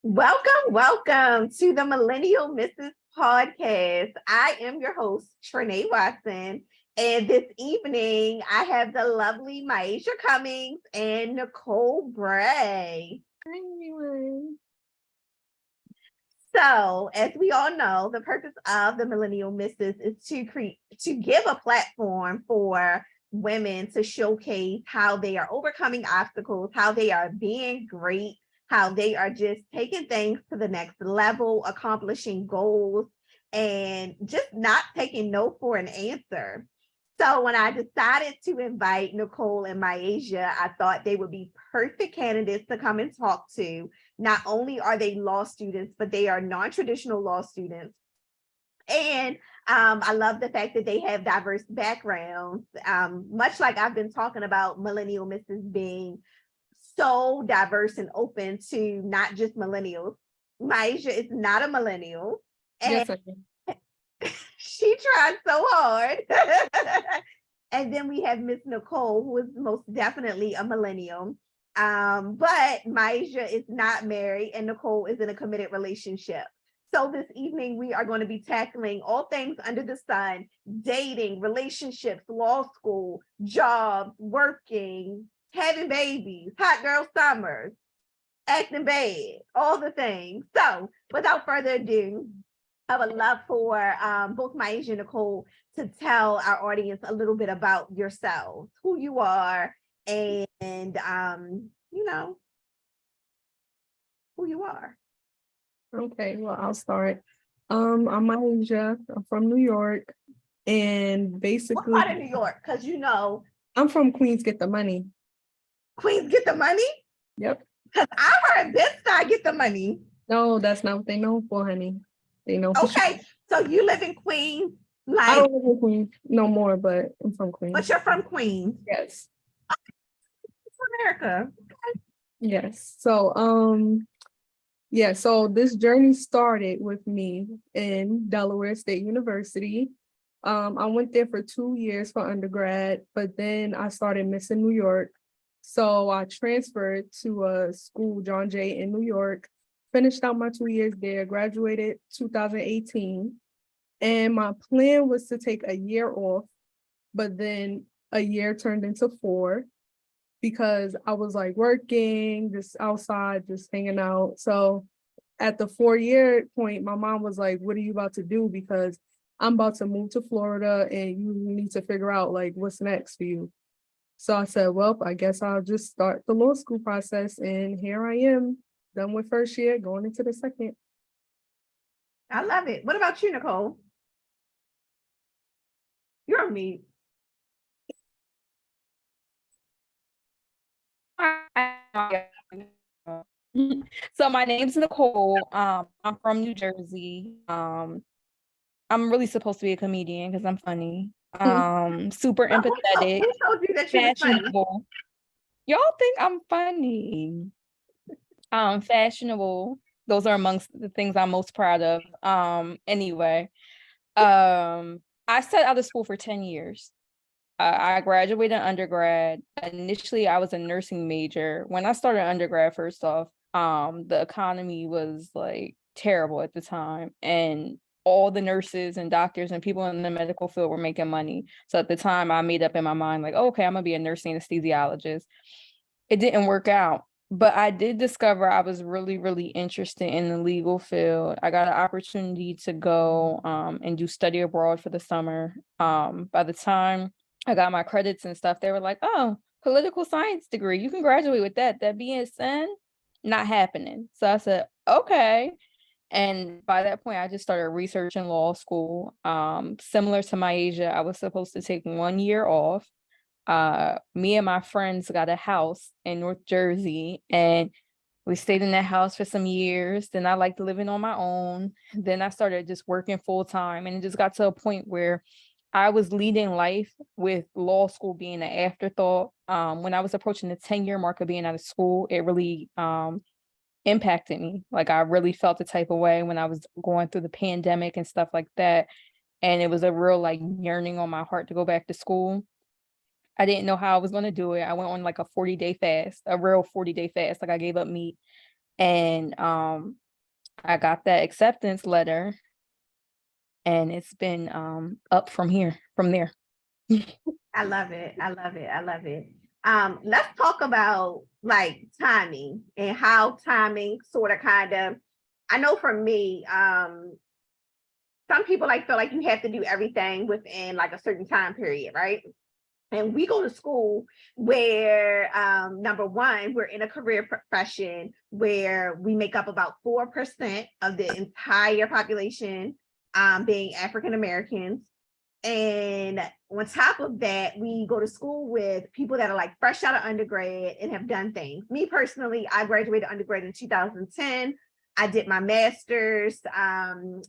Welcome to the Millennial Mrs. Podcast. I am your host, Trinae Watson. And this evening, I have the lovely Maisha Cummings and Nicole Bray. Hi, everyone. So, as we all know, the purpose of the Millennial Misses is to give a platform for women to showcase how they are overcoming obstacles, how they are being great, how they are just taking things to the next level, accomplishing goals, and just not taking no for an answer. So when I decided to invite Nicole and Myasia, I thought they would be perfect candidates to come and talk to. Not only are they law students, but they are non-traditional law students. And I love the fact that they have diverse backgrounds, much like I've been talking about Millennial Misses being so diverse and open to not just millennials. Myasia is not a millennial. And Yes, I am. she tried so hard. And then we have Miss Nicole, who is most definitely a millennial. But Myasia is not married and Nicole is in a committed relationship. So this evening, we are going to be tackling all things under the sun: dating, relationships, law school, jobs, working, having babies, hot girl summers, acting bad, all the things. So without further ado, I would love for both Myasia and Nicole to tell our audience a little bit about yourselves, who you are, and who you are. Okay, well, I'll start. I'm Maisha. I'm from New York, and What basically, part of New York? Because I'm from Queens. Get the money. Queens get the money. Yep. Because I heard this side get the money. No, that's not what they know for, honey. They know for sure. Okay, so you live in Queens, I like, don't live in Queens no more, but I'm from Queens. but you're from Queens. Yes. It's America. Yes. So this journey started with me in Delaware State University. I went there for 2 years for undergrad, but then I started missing New York. So I transferred to a school, John Jay, in New York, finished out my 2 years there, graduated 2018. And my plan was to take a year off, but then a year turned into 4 because I was like working, just outside, just hanging out. So at the 4 year point, my mom was like, what are you about to do? Because I'm about to move to Florida and you need to figure out like what's next for you. So I said, well, I guess I'll just start the law school process. And here I am, done with first year, going into the second. I love it. What about you, Nicole? You're on mute. So my name's Nicole. I'm from New Jersey. I'm really supposed to be a comedian because I'm funny. Super empathetic, Who told you that you was funny? fashionable. Y'all think I'm funny? Fashionable. Those are amongst the things I'm most proud of. Anyway, I sat out of school for 10 years. I graduated undergrad. Initially, I was a nursing major. When I started undergrad, first off, the economy was like terrible at the time, and all the nurses and doctors and people in the medical field were making money. So at the time, I made up in my mind, like, okay, I'm gonna be a nursing anesthesiologist. It didn't work out, but I did discover I was really, really interested in the legal field. I got an opportunity to go and do study abroad for the summer. By the time I got my credits and stuff, they were like, oh, political science degree, you can graduate with that. That BSN, not happening. So I said, okay. And by that point, I just started researching law school. Similar to Myasia, I was supposed to take 1 year off. Me and my friends got a house in North Jersey, and we stayed in that house for some years. Then I liked living on my own. Then I started just working full time, and it just got to a point where I was leading life with law school being an afterthought. When I was approaching the 10-year mark of being out of school, it really impacted me. Like I really felt the type of way when I was going through the pandemic and stuff like that. And it was a real like yearning on my heart to go back to school. I didn't know how I was going to do it. I went on like a 40-day fast, a real 40-day fast. Like I gave up meat. And I got that acceptance letter, and it's been up from there. I love it. I love it. I love it. Let's talk about like timing and how timing sort of kind of, I know for me, some people like feel like you have to do everything within like a certain time period, right? And we go to school where number one, we're in a career profession where we make up about 4% of the entire population, being African Americans. And on top of that, we go to school with people that are like fresh out of undergrad and have done things. Me personally, I graduated undergrad in 2010. I did my master's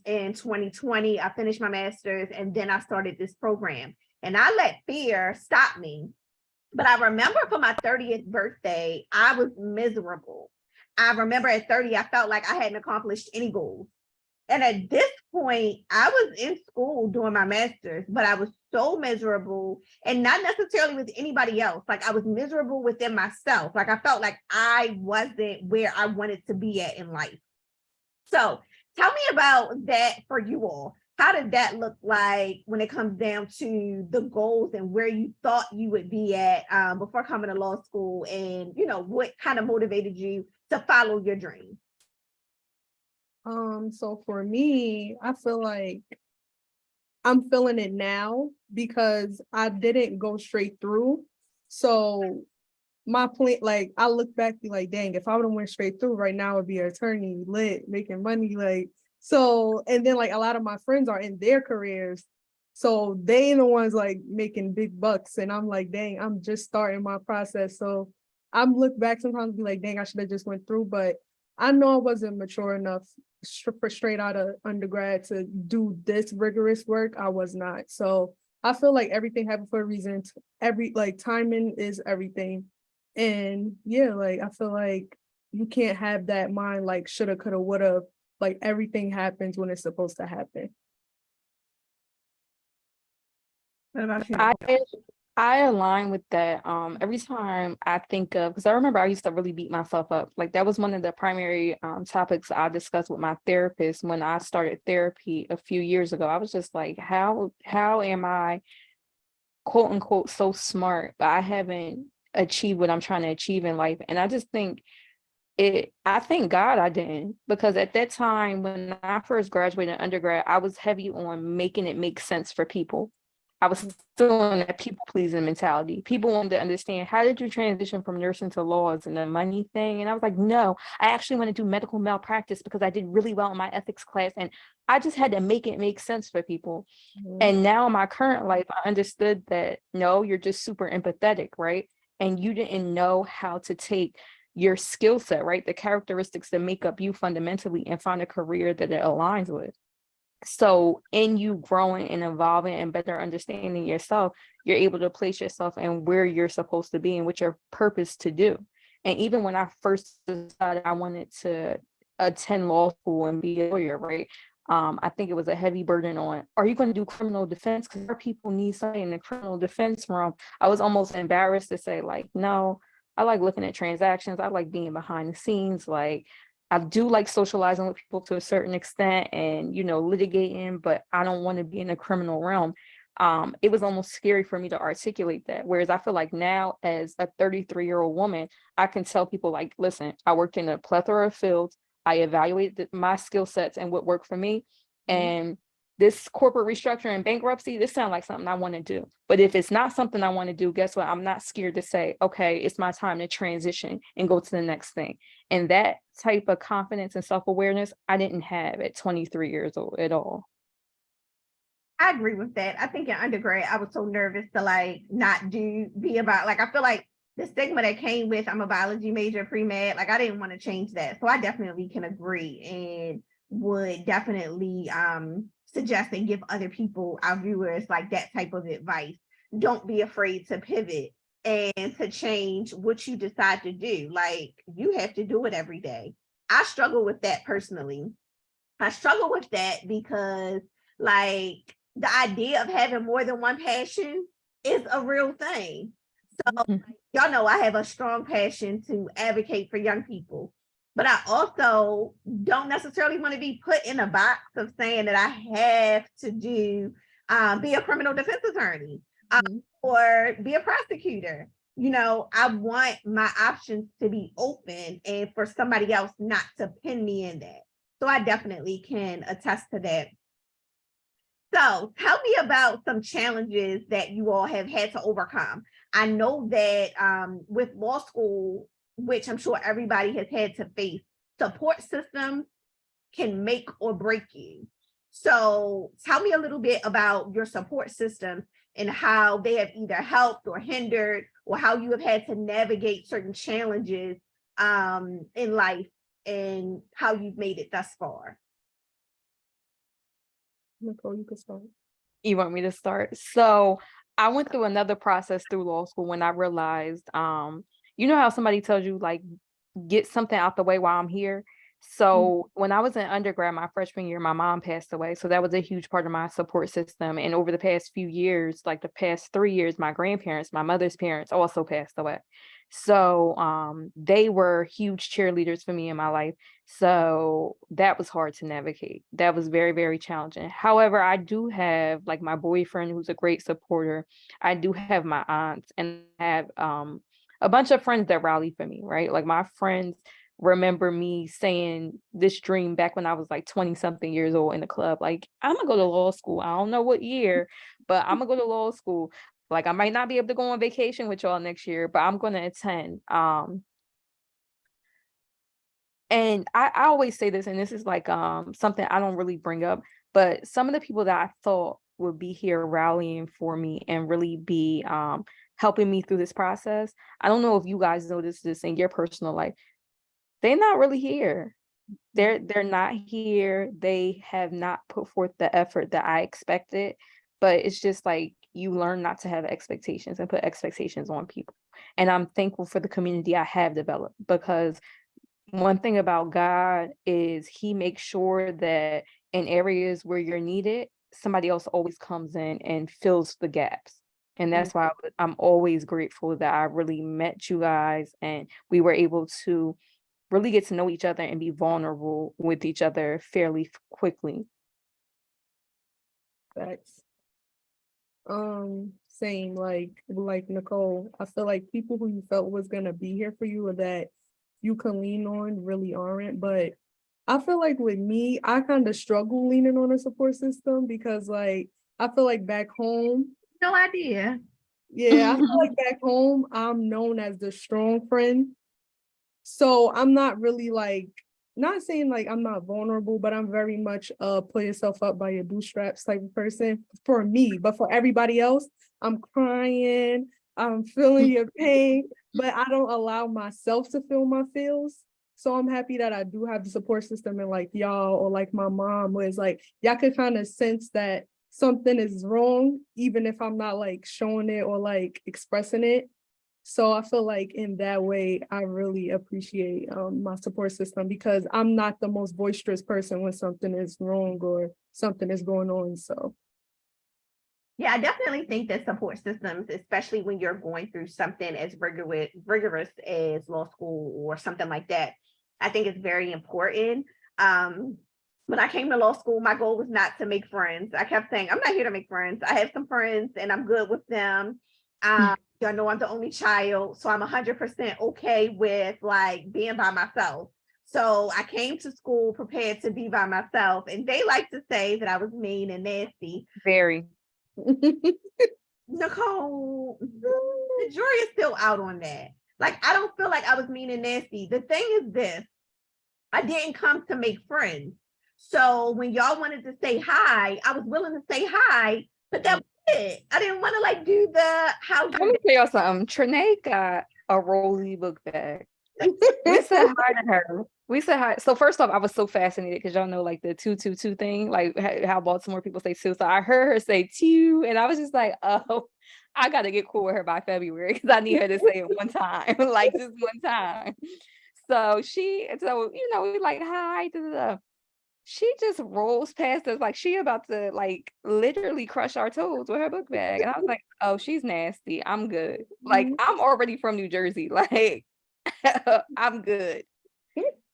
in 2020. I finished my master's and then I started this program. And I let fear stop me. But I remember for my 30th birthday, I was miserable. I remember at 30, I felt like I hadn't accomplished any goals. And at this point, I was in school doing my master's, but I was so miserable and not necessarily with anybody else. Like I was miserable within myself. Like I felt like I wasn't where I wanted to be at in life. So tell me about that for you all. How did that look like when it comes down to the goals and where you thought you would be at before coming to law school? And, you know, what kind of motivated you to follow your dream? So for me, I feel like I'm feeling it now because I didn't go straight through. So my plan, like I look back, be like, dang, if I would have went straight through right now, I would be an attorney, lit, making money, like so. And then like a lot of my friends are in their careers, so they the ones like making big bucks, and I'm like, dang, I'm just starting my process. So I'm look back sometimes and be like, dang, I should have just went through, but I know I wasn't mature enough for straight out of undergrad to do this rigorous work. I was not. So I feel like everything happened for a reason. Every like timing is everything. And yeah, like I feel like you can't have that mind like shoulda, coulda, woulda. Like everything happens when it's supposed to happen. What about you, I Nicole? I align with that. Every time I think of, because I remember I used to really beat myself up. Like that was one of the primary topics I discussed with my therapist when I started therapy a few years ago. I was just like, how am I quote unquote so smart, but I haven't achieved what I'm trying to achieve in life? And I just think I thank God I didn't, because at that time when I first graduated undergrad, I was heavy on making it make sense for people. I was still in that people pleasing mentality. People wanted to understand, how did you transition from nursing to laws and the money thing? And I was like, no, I actually want to do medical malpractice because I did really well in my ethics class. And I just had to make it make sense for people. And now in my current life, I understood that no, you're just super empathetic, right? And you didn't know how to take your skill set, right? The characteristics that make up you fundamentally, and find a career that it aligns with. So in you growing and evolving and better understanding yourself, you're able to place yourself in where you're supposed to be and what your purpose to do. And even when I first decided I wanted to attend law school and be a lawyer, right? I think it was a heavy burden on, are you going to do criminal defense? Because our people need something in the criminal defense realm. I was almost embarrassed to say, like, no, I like looking at transactions. I like being behind the scenes. Like, I do like socializing with people to a certain extent and, you know, litigating, but I don't want to be in the criminal realm. It was almost scary for me to articulate that. Whereas I feel like now, as a 33-year-old woman, I can tell people like, listen, I worked in a plethora of fields. I evaluated my skill sets and what worked for me. And this corporate restructuring and bankruptcy, this sounds like something I want to do. But if it's not something I want to do, guess what? I'm not scared to say, okay, it's my time to transition and go to the next thing. And that type of confidence and self-awareness, I didn't have at 23 years old at all. I agree with that. I think in undergrad, I was so nervous to like not be about, like, I feel like the stigma that came with, I'm a biology major, pre-med, like I didn't want to change that. So I definitely can agree and would definitely suggest and give other people, our viewers, like that type of advice. Don't be afraid to pivot and to change what you decide to do. Like you have to do it every day. I struggle with that personally. I struggle with that because like the idea of having more than one passion is a real thing. So Mhm. y'all know I have a strong passion to advocate for young people. but I also don't necessarily want to be put in a box of saying that I have to do be a criminal defense attorney Mhm. or be a prosecutor. You know, I want my options to be open and for somebody else not to pin me in that. So I definitely can attest to that. So tell me about some challenges that you all have had to overcome. I know that with law school, which I'm sure everybody has had to face, support systems can make or break you. So tell me a little bit about your support systems and how they have either helped or hindered, or how you have had to navigate certain challenges in life and how you've made it thus far. Nicole, you can start. You want me to start? So I went through another process through law school when I realized, you know how somebody tells you like get something out the way while I'm here. So when I was in undergrad, my freshman year, my mom passed away. So that was a huge part of my support system. And over the past few years, like the past 3 years, my grandparents, my mother's parents also passed away. So they were huge cheerleaders for me in my life. So that was hard to navigate. That was very, very challenging. However, I do have like my boyfriend who's a great supporter. I do have my aunts and I have a bunch of friends that rally for me, right? Like my friends remember me saying this dream back when I was like 20 something years old in the club. Like, I'm gonna go to law school. I don't know what year, but I'm gonna go to law school. Like I might not be able to go on vacation with y'all next year, but I'm gonna attend. And I always say this, and this is like something I don't really bring up, but some of the people that I thought would be here rallying for me and really be helping me through this process. I don't know if you guys notice this in your personal life. They're not really here. They're not here. They have not put forth the effort that I expected. But it's just like you learn not to have expectations and put expectations on people. And I'm thankful for the community I have developed, because one thing about God is he makes sure that in areas where you're needed, somebody else always comes in and fills the gaps. And Mm. that's why I'm always grateful that I really met you guys and we were able to really get to know each other and be vulnerable with each other fairly quickly. Facts. Same like Nicole. I feel like people who you felt was gonna be here for you or that you can lean on really aren't. But I feel like with me, I kind of struggle leaning on a support system because like I feel like back home, No idea. yeah, I feel like back home, I'm known as the strong friend. So I'm not really like, not saying like I'm not vulnerable, but I'm very much pull yourself up by your bootstraps type of person for me. But for everybody else, I'm crying, I'm feeling your pain, but I don't allow myself to feel my feels. So I'm happy that I do have the support system and like y'all or like my mom was like, y'all could kind of sense that something is wrong, even if I'm not like showing it or like expressing it. So I feel like in that way, I really appreciate my support system because I'm not the most boisterous person when something is wrong or something is going on. So Yeah, I definitely think that support systems, especially when you're going through something as rigorous as law school or something like that, I think it's very important. When I came to law school, my goal was not to make friends. I kept saying, I'm not here to make friends. I have some friends and I'm good with them. I know I'm the only child, so I'm 100% okay with like being by myself. So I came to school prepared to be by myself, and they like to say that I was mean and nasty. Very. Nicole, the jury is still out on that. Like, I don't feel like I was mean and nasty. The thing is this, I didn't come to make friends. So when y'all wanted to say hi, I was willing to say hi, but that was it. I didn't want to like do the how's Let your me tell y'all something. Trinae got a Rosie book bag. We said hi to her. We said hi. So first off, I was so fascinated because y'all know like the 222 thing, like how Baltimore people say two. So I heard her say two, and I was just like, oh, I got to get cool with her by February because I need her to say it one time, like just one time. So we like hi. Da, da, da. She just rolls past us like she about to like literally crush our toes with her book bag, and I was like, oh, she's nasty. I'm good. Like I'm already from New Jersey. Like I'm good.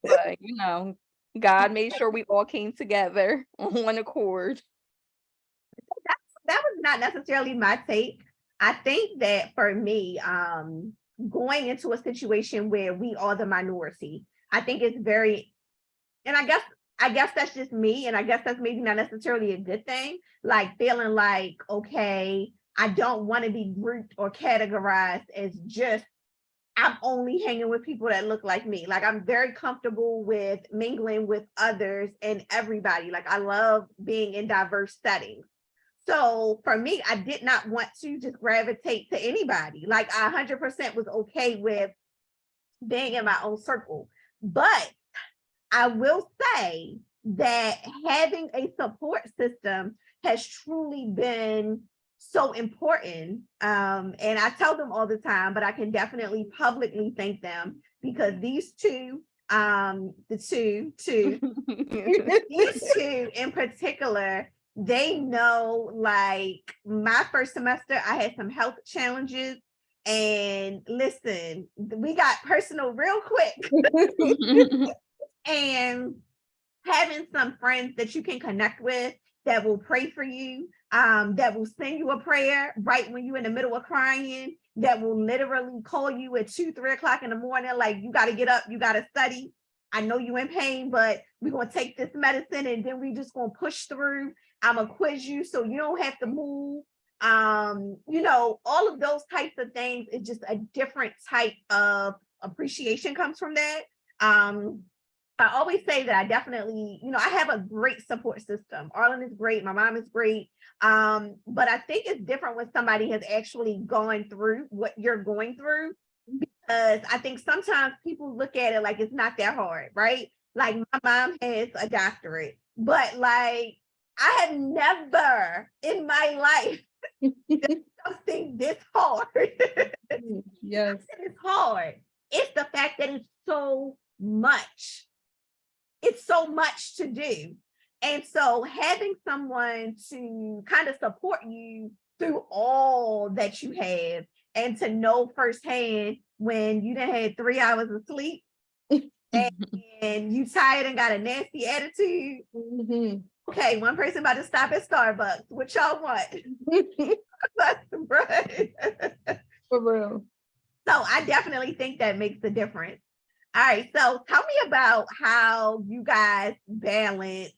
but you know, God made sure we all came together on one accord. That was not necessarily my take. I think that for me, going into a situation where we are the minority, I think it's very, and I guess that's just me, and I guess that's maybe not necessarily a good thing. Like feeling like, okay, I don't want to be grouped or categorized as just I'm only hanging with people that look like me. Like I'm very comfortable with mingling with others and everybody. Like I love being in diverse settings. So for me, I did not want to just gravitate to anybody. Like I 100% was okay with being in my own circle. But I will say that having a support system has truly been so important. And I tell them all the time, but I can definitely publicly thank them because these two, these two in particular, they know like my first semester, I had some health challenges. And listen, we got personal real quick. And having some friends that you can connect with that will pray for you, that will send you a prayer right when you're in the middle of crying, that will literally call you at 2, 3 o'clock in the morning, like you got to get up, you got to study. I know you're in pain, but we're going to take this medicine and then we just going to push through. I'm going to quiz you so you don't have to move. All of those types of things is just a different type of appreciation comes from that. I always say that I definitely, I have a great support system. Arlen is great. My mom is great. But I think it's different when somebody has actually gone through what you're going through, because I think sometimes people look at it like it's not that hard, right? Like my mom has a doctorate, but like I have never in my life done something this hard. Yes. It's hard. It's the fact that it's so much. It's so much to do. And so having someone to kind of support you through all that you have and to know firsthand when you done had 3 hours of sleep and you tired and got a nasty attitude. Mhm. Okay, one person about to stop at Starbucks. What y'all want? Right. For real. So I definitely think that makes a difference. All right, so tell me about how you guys balance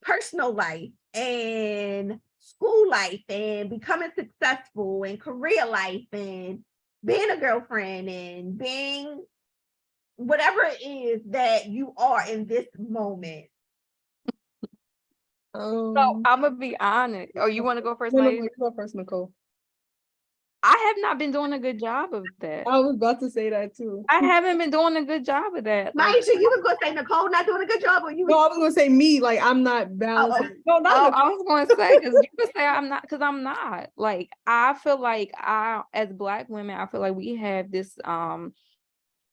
personal life and school life and becoming successful and career life and being a girlfriend and being whatever it is that you are in this moment. So I'm gonna be honest. Oh, you want to go first, No, Maya? you go first, Nicole. I have not been doing a good job of that. I was about to say that too. I haven't been doing a good job of that. Like, Maisha, you was gonna say Nicole not doing a good job, or you? No, I was gonna say me, like I'm not balancing. No, not oh, Nicole. I was going to say because you could say I'm not, because I'm not. Like, I feel like as Black women, I feel like we have this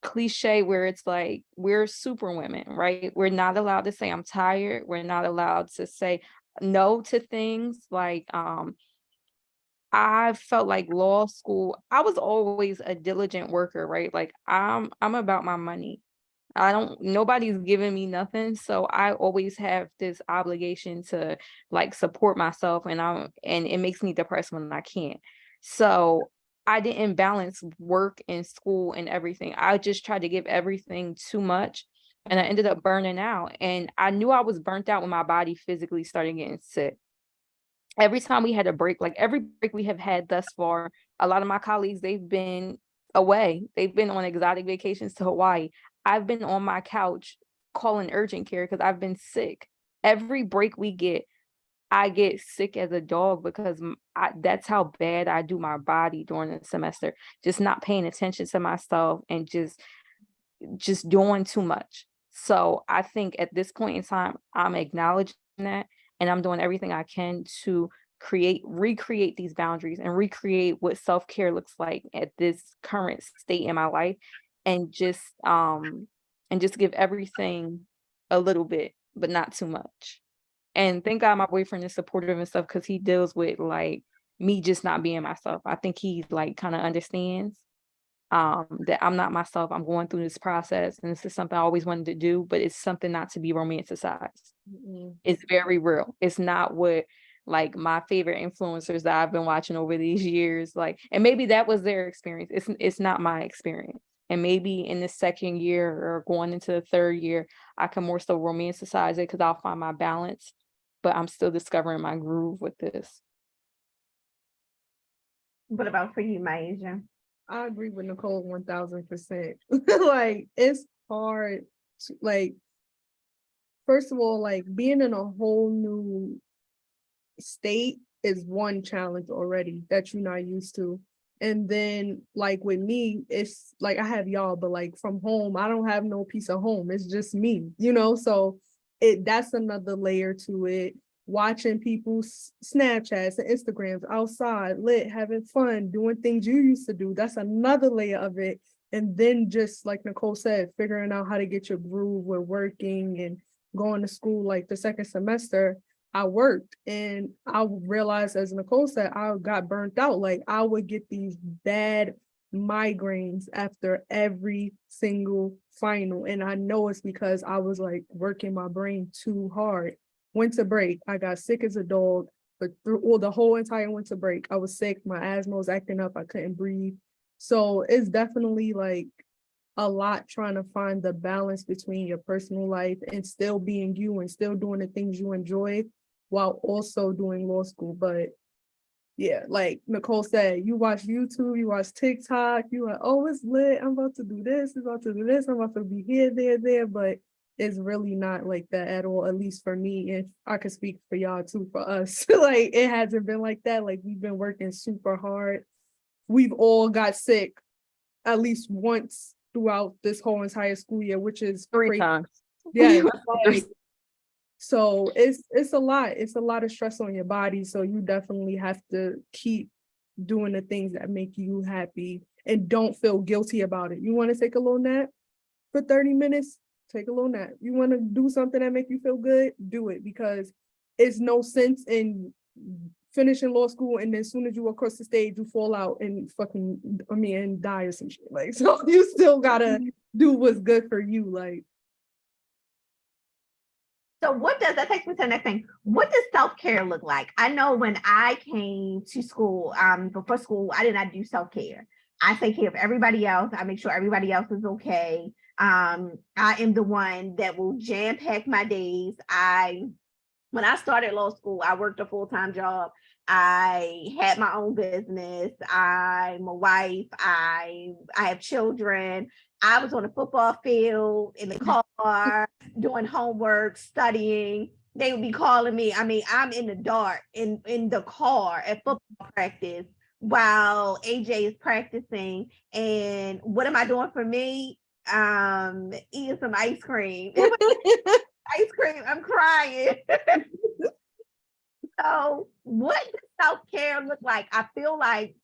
cliche where it's like we're super women, right? We're not allowed to say I'm tired. We're not allowed to say no to things. Like, I felt like law school, I was always a diligent worker, right? Like I'm about my money. Nobody's giving me nothing. So I always have this obligation to like support myself, and it makes me depressed when I can't. So I didn't balance work and school and everything. I just tried to give everything too much, and I ended up burning out. And I knew I was burnt out when my body physically started getting sick. Every time we had a break, like every break we have had thus far, a lot of my colleagues, they've been away. They've been on exotic vacations to Hawaii. I've been on my couch calling urgent care because I've been sick. Every break we get, I get sick as a dog because that's how bad I do my body during the semester. Just not paying attention to myself and just doing too much. So I think at this point in time, I'm acknowledging that, and I'm doing everything I can to recreate these boundaries and recreate what self-care looks like at this current state in my life, and just give everything a little bit, but not too much. And thank God my boyfriend is supportive and stuff because he deals with like me just not being myself. I think he like kind of understands. that I'm not myself. I'm going through this process, and this is something I always wanted to do, but it's something not to be romanticized. Mm-mm. It's very real. It's not what like my favorite influencers that I've been watching over these years, like, and maybe that was their experience. It's not my experience. And maybe in the second year or going into the third year, I can more so romanticize it because I'll find my balance, but I'm still discovering my groove with this. What about for you, Maisha? I agree with Nicole 1000%. Like, it's hard to, like, first of all, like being in a whole new state is one challenge already that you're not used to. And then like with me, it's like I have y'all, but like from home, I don't have no piece of home. It's just me, you know? So that's another layer to it. Watching people's Snapchats and Instagrams outside, lit, having fun, doing things you used to do. That's another layer of it. And then just like Nicole said, figuring out how to get your groove with working and going to school. Like the second semester, I worked and I realized, as Nicole said, I got burnt out. Like I would get these bad migraines after every single final. And I know it's because I was like working my brain too hard. Winter break, I got sick as a dog, but through all the whole entire winter break, I was sick. My asthma was acting up. I couldn't breathe. So it's definitely like a lot trying to find the balance between your personal life and still being you and still doing the things you enjoy while also doing law school. But yeah, like Nicole said, you watch YouTube, you watch TikTok, you like, oh, it's lit. I'm about to do this, I'm about to do this, I'm about to be here, there, but it's really not like that at all, at least for me. And I could speak for y'all too, for us. Like it hasn't been like that. Like we've been working super hard. We've all got sick at least once throughout this whole entire school year, which is 3 crazy. times. Yeah, like, so it's a lot. It's a lot of stress on your body. So you definitely have to keep doing the things that make you happy and don't feel guilty about it. You want to take a little nap for 30 minutes, take a little nap. You want to do something that make you feel good, do it, because it's no sense in finishing law school and then as soon as you across the stage, you fall out and and die or some shit. Like, so you still gotta do what's good for you. Like, So what does that takes me to the next thing? What does self-care look like? I know when I came to school, before school, I did not do self-care. I take care of everybody else. I make sure everybody else is okay. I am the one that will jam pack my days. When I started law school, I worked a full-time job. I had my own business. I'm a wife. I have children. I was on a football field, in the car, doing homework, studying. They would be calling me. I mean, I'm in the dark in the car at football practice while AJ is practicing. And what am I doing for me? Eating some ice cream. Ice cream. I'm crying. So, what does self-care look like? I feel like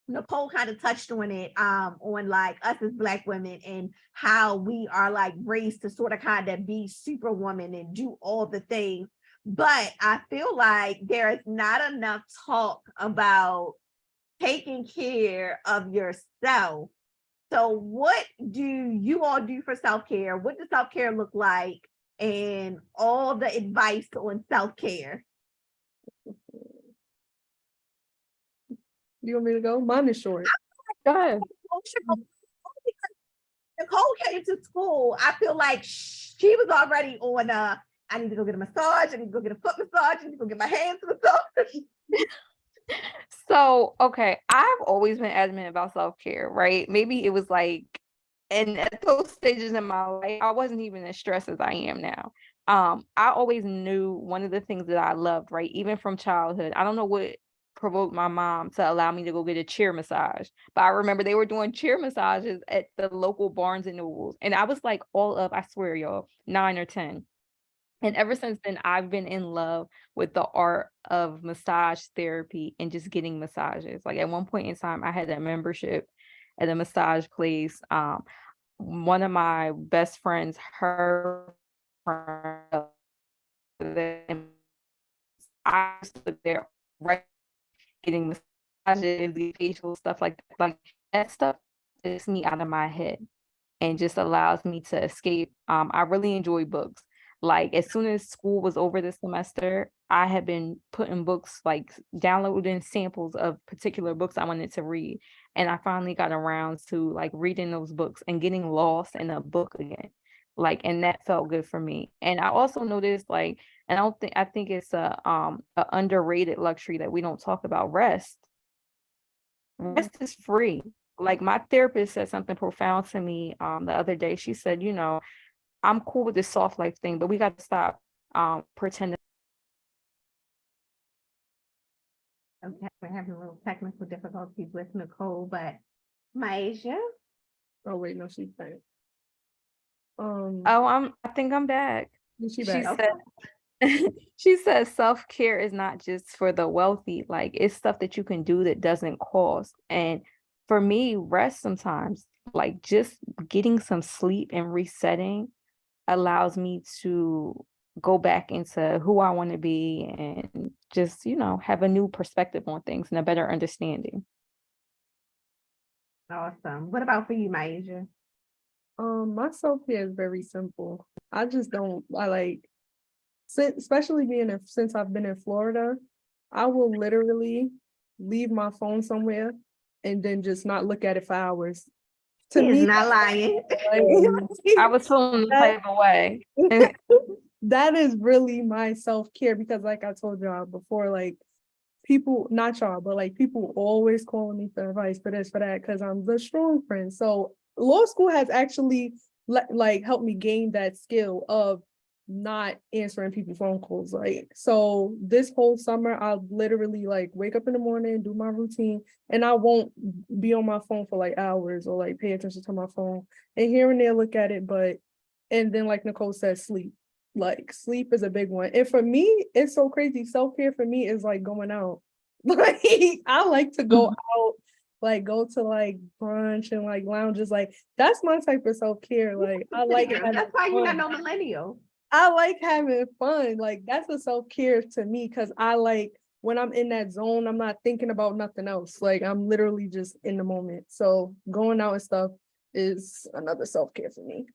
Nicole kind of touched on it, on like us as Black women and how we are like raised to sort of kind of be superwoman and do all the things. But I feel like there is not enough talk about taking care of yourself. So, what do you all do for self-care? What does self-care look like? And all the advice on self-care. you want me to go? Mine is short. Go ahead. Nicole came to school, I feel like she was already on I need to go get a massage, I need to go get a foot massage, I need to go get my hands massaged. So, okay, I've always been adamant about self-care, right? Maybe it was like, and at those stages in my life, I wasn't even as stressed as I am now. I always knew one of the things that I loved, right? Even from childhood. I don't know what provoked my mom to allow me to go get a chair massage, but I remember they were doing chair massages at the local Barnes and Nobles. And I was like all of, I swear, y'all, 9 or 10. And ever since then, I've been in love with the art of massage therapy and just getting massages. Like at one point in time, I had a membership at a massage place. One of my best friends, her friend, I stood there right getting massages, the facial stuff like that stuff gets me out of my head and just allows me to escape. I really enjoy books. Like as soon as school was over this semester, I had been putting books, like downloading samples of particular books I wanted to read. And I finally got around to like reading those books and getting lost in a book again. Like, and that felt good for me. And I also noticed like, and I think it's a underrated luxury that we don't talk about, rest. Rest is free. Like my therapist said something profound to me the other day. She said, you know, I'm cool with this soft life thing, but we got to stop pretending. Okay, we're having a little technical difficulties with Nicole, but Maisha, Oh wait, no, she's back. I think I'm back. Is she She back? said she says self-care is not just for the wealthy, like it's stuff that you can do that doesn't cost. And for me, rest sometimes, like just getting some sleep and resetting allows me to go back into who I want to be and just, you know, have a new perspective on things and a better understanding. awesome. What about for you, Maisha? My self-care is very simple. I just don't, I like, since, especially since I've been in Florida, I will literally leave my phone somewhere and then just not look at it for hours. To He is me, not lying. I was feeling the type of way. that is really my self-care because like I told y'all before, like people, not y'all, but like people always calling me for advice for this, for that, because I'm the strong friend. So law school has actually like helped me gain that skill of not answering people's phone calls. Like, so this whole summer, I'll literally like wake up in the morning, do my routine, and I won't be on my phone for like hours or like pay attention to my phone and here and there look at it. But, and then like Nicole said, sleep. Like sleep is a big one. And for me, it's so crazy. Self-care for me is like going out. Like I like to go out, like go to like brunch and like lounges. Like that's my type of self-care. Like I like having That's why you're not fun. no millennial. I like having fun. Like that's a self-care to me because I like when I'm in that zone, I'm not thinking about nothing else. Like I'm literally just in the moment. So going out and stuff is another self-care for me.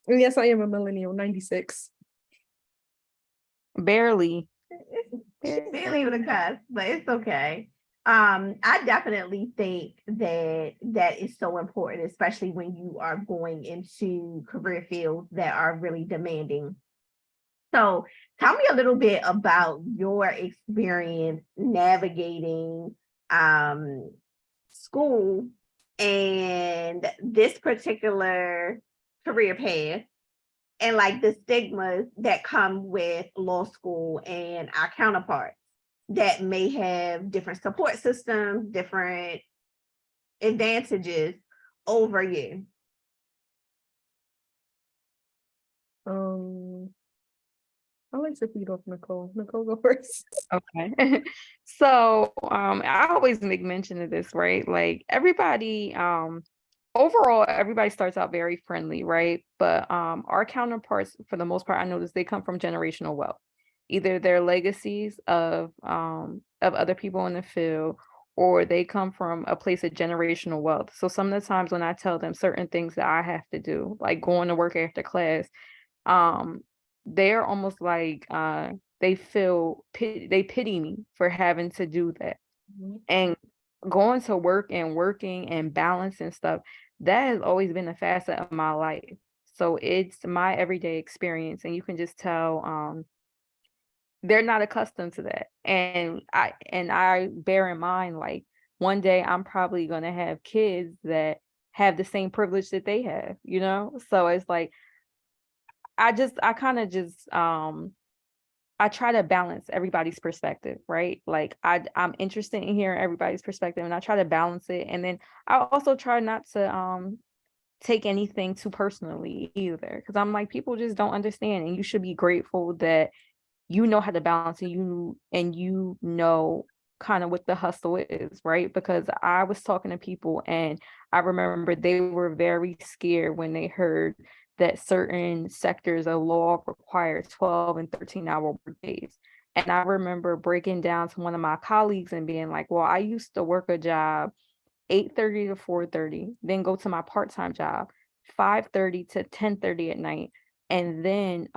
And yes, I am a millennial, 96. Barely. She's barely on the cusp, but it's okay. I definitely think that that is so important, especially when you are going into career fields that are really demanding. So tell me a little bit about your experience navigating school and this particular career path and like the stigmas that come with law school and our counterparts that may have different support systems, different advantages over you. I like to feed off Nicole. Nicole, go first. Okay. So I always make mention of this, right? Like everybody, overall, everybody starts out very friendly, right? But our counterparts, for the most part, I notice they come from generational wealth. Either their legacies of other people in the field, or they come from a place of generational wealth. So some of the times when I tell them certain things that I have to do, like going to work after class, um, they're almost like they they pity me for having to do that. Mhm. And going to work and working and balancing stuff, that has always been a facet of my life. So it's my everyday experience, and you can just tell they're not accustomed to that. And I bear in mind, like one day I'm probably gonna have kids that have the same privilege that they have, you know? So it's like I kind of just I try to balance everybody's perspective, right? Like I'm interested in hearing everybody's perspective and I try to balance it. And then I also try not to take anything too personally either. Cause I'm like, people just don't understand. And you should be grateful that you know how to balance it, you know kind of what the hustle is, right? Because I was talking to people and I remember they were very scared when they heard that certain sectors of law require 12 and 13-hour work days. And I remember breaking down to one of my colleagues and being like, well, I used to work a job 8:30 to 4:30, then go to my part-time job, 5:30 to 10:30 at night, and then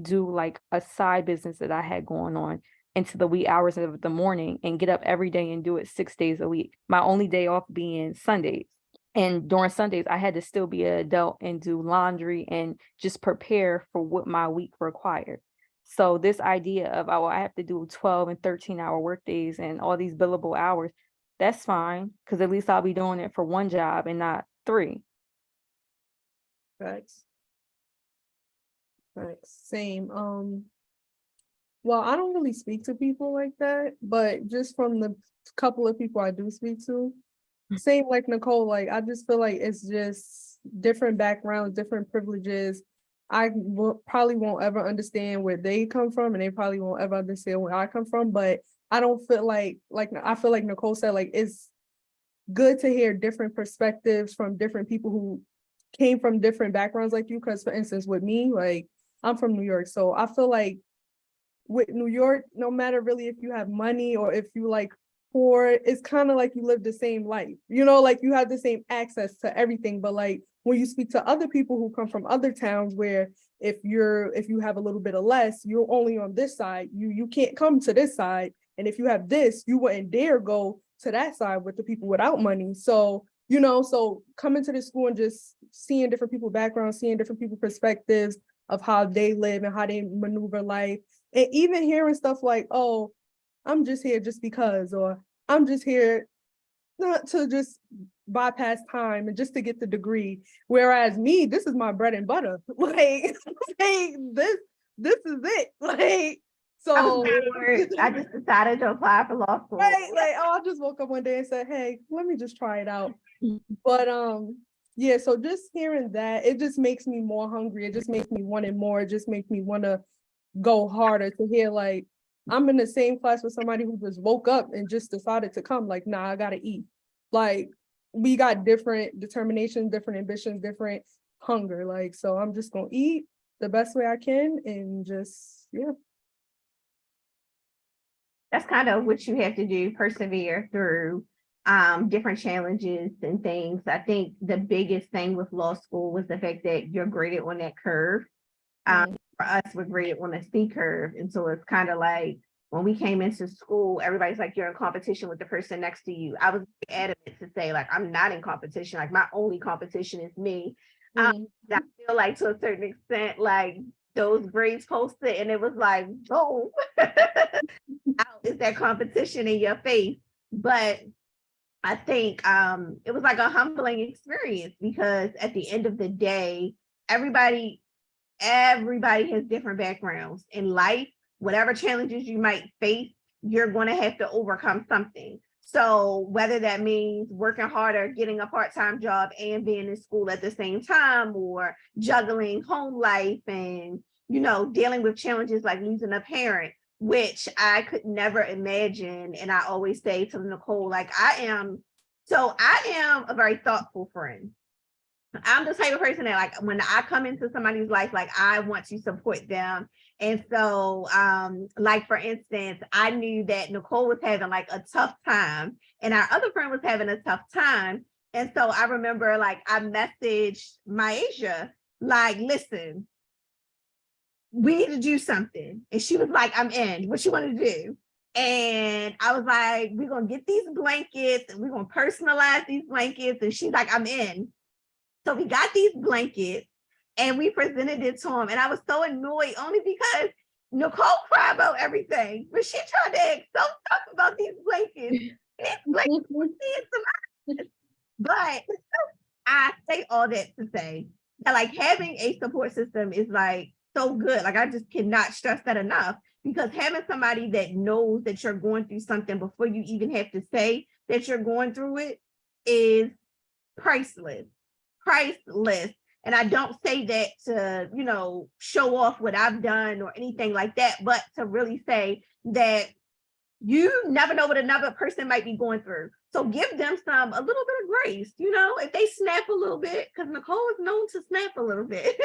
do like a side business that I had going on into the wee hours of the morning and get up every day and do it 6 days a week. My only day off being Sundays. And during Sundays, I had to still be an adult and do laundry and just prepare for what my week required. So this idea of, oh, I have to do 12 and 13-hour work days and all these billable hours, that's fine, because at least I'll be doing it for one job and not three. Facts. Facts. Same. Well, I don't really speak to people like that, but just from the couple of people I do speak to, same like Nicole, like I just feel like it's just different backgrounds, different privileges. Probably won't ever understand where they come from, and they probably won't ever understand where I come from. But I don't feel like I feel like Nicole said, like it's good to hear different perspectives from different people who came from different backgrounds like you. Because for instance, with me, like I'm from New York, so I feel like with New York, no matter really if you have money or if you like poor, it's kind of like you live the same life, you know, like you have the same access to everything. But like when you speak to other people who come from other towns where if you have a little bit of less, you're only on this side, you can't come to this side. And if you have this, you wouldn't dare go to that side with the people without money. So, you know, so coming to the school and just seeing different people's backgrounds, seeing different people's perspectives of how they live and how they maneuver life. And even hearing stuff like, oh, I'm just here just because, or I'm just here not to just bypass time and just to get the degree. Whereas me, this is my bread and butter. Like, this is it. Like, so I just decided to apply for law school. right, like, oh, I just woke up one day and said, hey, let me just try it out. But yeah, so just hearing that, it just makes me more hungry. It just makes me wanting more. It just makes me want to go harder to hear like I'm in the same class with somebody who just woke up and just decided to come. Like, nah, I gotta eat. Like, we got different determination, different ambitions, different hunger. Like, so I'm just gonna eat the best way I can and just, yeah. That's kind of what you have to do, persevere through different challenges and things. I think the biggest thing with law school was the fact that you're graded on that curve. For us, we're graded on a C curve. And so it's kind of like when we came into school, everybody's like, you're in competition with the person next to you. I was adamant to say, like, I'm not in competition. Like, my only competition is me. I feel like to a certain extent, like those grades posted and it was like, boom, out is that competition in your face. But I think it was like a humbling experience because at the end of the day, everybody has different backgrounds in life. Whatever challenges you might face, you're going to have to overcome something. So whether that means working harder, getting a part-time job and being in school at the same time, or juggling home life and, you know, dealing with challenges like losing a parent, which I could never imagine. And I always say to Nicole, like, I am a very thoughtful friend. I'm the type of person that, like, when I come into somebody's life, like, I want to support them. And so, like, for instance, I knew that Nicole was having like a tough time and our other friend was having a tough time. And so I remember, like, I messaged Myasia, like, listen, we need to do something. And she was like, I'm in. What you want to do? And I was like, we're going to get these blankets and we're going to personalize these blankets. And she's like, I'm in. So we got these blankets and we presented it to him. And I was so annoyed only because Nicole cried about everything, but she tried to act so tough about these blankets. But I say all that to say that, like, having a support system is like so good. Like, I just cannot stress that enough, because having somebody that knows that you're going through something before you even have to say that you're going through it is priceless. And I don't say that to, you know, show off what I've done or anything like that, but to really say that you never know what another person might be going through. So give them a little bit of grace, you know, if they snap a little bit, because Nicole is known to snap a little bit.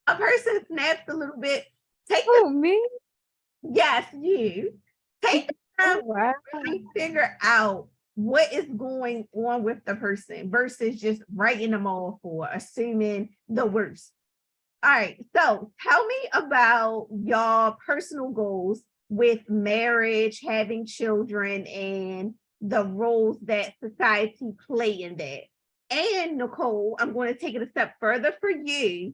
A person snaps a little bit. Me? Yes, you. Take the time to really figure out what is going on with the person versus just writing them off or assuming the worst. All right, so tell me about your personal goals with marriage, having children, and the roles that society play in that. And Nicole, I'm going to take it a step further for you.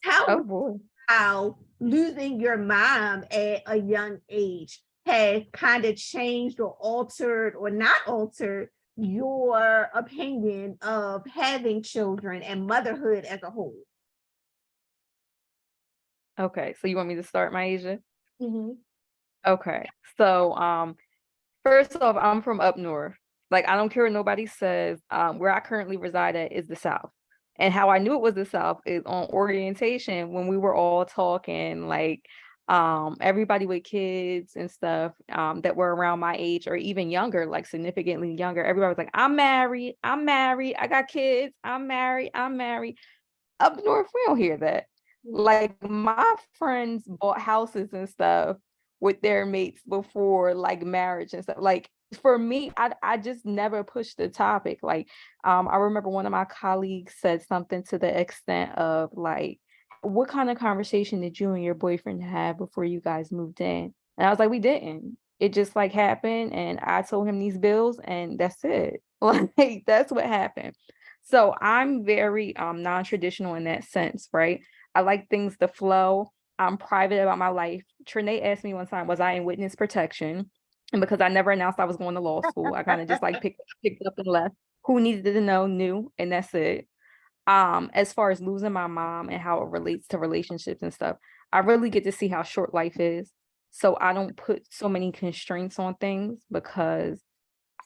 Tell Oh me boy. how losing your mom at a young age has kind of changed or altered or not altered your opinion of having children and motherhood as a whole. Okay, so you want me to start, Maisha? Mhm. Okay. So first off, I'm from up north. Like I don't care what nobody says. Where I currently reside at is the South. And how I knew it was the South is on orientation when we were all talking, like everybody with kids and stuff that were around my age or even younger, like significantly younger. Everybody was like, I'm married, I got kids, I'm married, I'm married. Up north, we don't hear that. Like my friends bought houses and stuff with their mates before like marriage and stuff. Like for me, I just never pushed the topic. Like I remember one of my colleagues said something to the extent of like, what kind of conversation did you and your boyfriend have before you guys moved in? And I was like, we didn't. It just like happened and I told him these bills and that's it. Like that's what happened. So I'm very non-traditional in that sense, right? I like things to flow. I'm private about my life. Trinae asked me one time, was I in witness protection? And because I never announced I was going to law school, I kind of just like picked up and left. Who needed to know knew, and that's it. As far as losing my mom and how it relates to relationships and stuff, I really get to see how short life is. So I don't put so many constraints on things because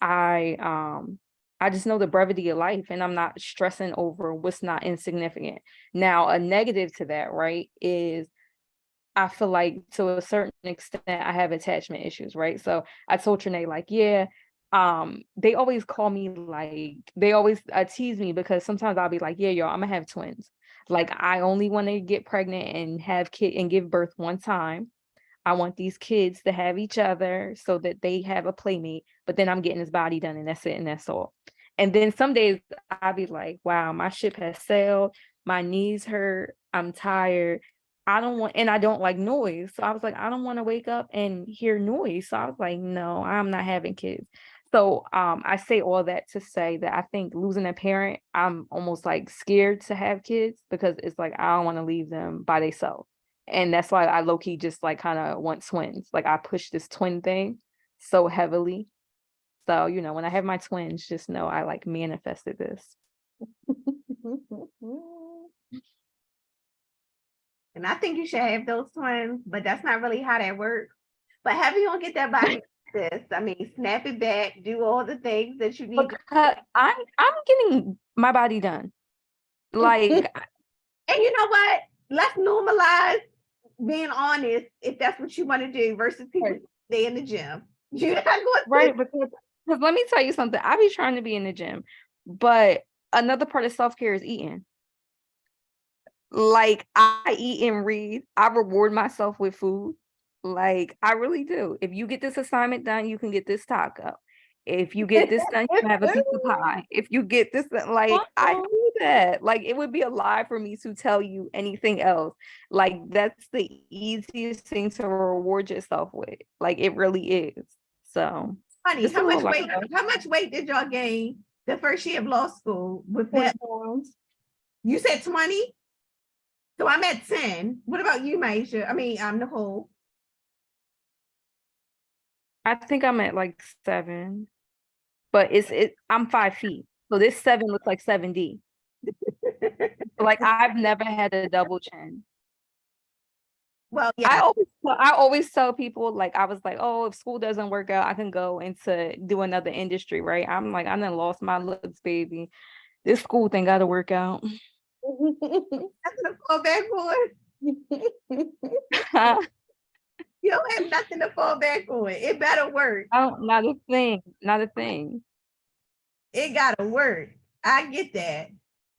I I just know the brevity of life and I'm not stressing over what's not insignificant. Now, a negative to that, right, is I feel like to a certain extent I have attachment issues, right? So I told Trinae, like, yeah, they always call me like they always tease me because sometimes I'll be like, yeah, y'all, I'm gonna have twins. Like I only want to get pregnant and have kid and give birth one time. I want these kids to have each other so that they have a playmate, but then I'm getting this body done and that's it and that's all. And then some days I'll be like, wow, my ship has sailed, my knees hurt, I'm tired. I don't want, and I don't like noise. So I was like, I don't want to wake up and hear noise. So I was like, no, I'm not having kids. So I say all that to say that I think losing a parent, I'm almost like scared to have kids because it's like I don't want to leave them by themselves. And that's why I low key just like kind of want twins. Like I push this twin thing so heavily. So, you know, when I have my twins, just know I like manifested this. And I think you should have those twins, but that's not really how that works. But have you gonna get that body this? I mean, snap it back, do all the things that you need to. Because I'm getting my body done. Like And you know what? Let's normalize being honest if that's what you want to do versus people Right. stay in the gym. You're not going right, because let me tell you something. I be trying to be in the gym, but another part of self-care is eating. Like I eat and read. I reward myself with food. Like I really do. If you get this assignment done, you can get this taco. If you get this done, you can have a piece of pie. If you get this done, like I do that. Like it would be a lie for me to tell you anything else. Like that's the easiest thing to reward yourself with. Like it really is. So Honey, just a little like how much weight did y'all gain the first year of law school with 40 that? pounds. You said 20? So I'm at 10. What about you, Maisha? I mean, I'm Nicole. I think I'm at like 7, but I'm 5 feet. So this 7 looks like 7D. Like I've never had a double chin. Well, yeah, I always tell people like I was like, oh, if school doesn't work out, I can go into do another industry, right? I'm like, I done lost my looks, baby. This school thing gotta work out. nothing to fall back on. You don't have nothing to fall back on. It better work. Oh, not a thing. Not a thing. It gotta work. I get that.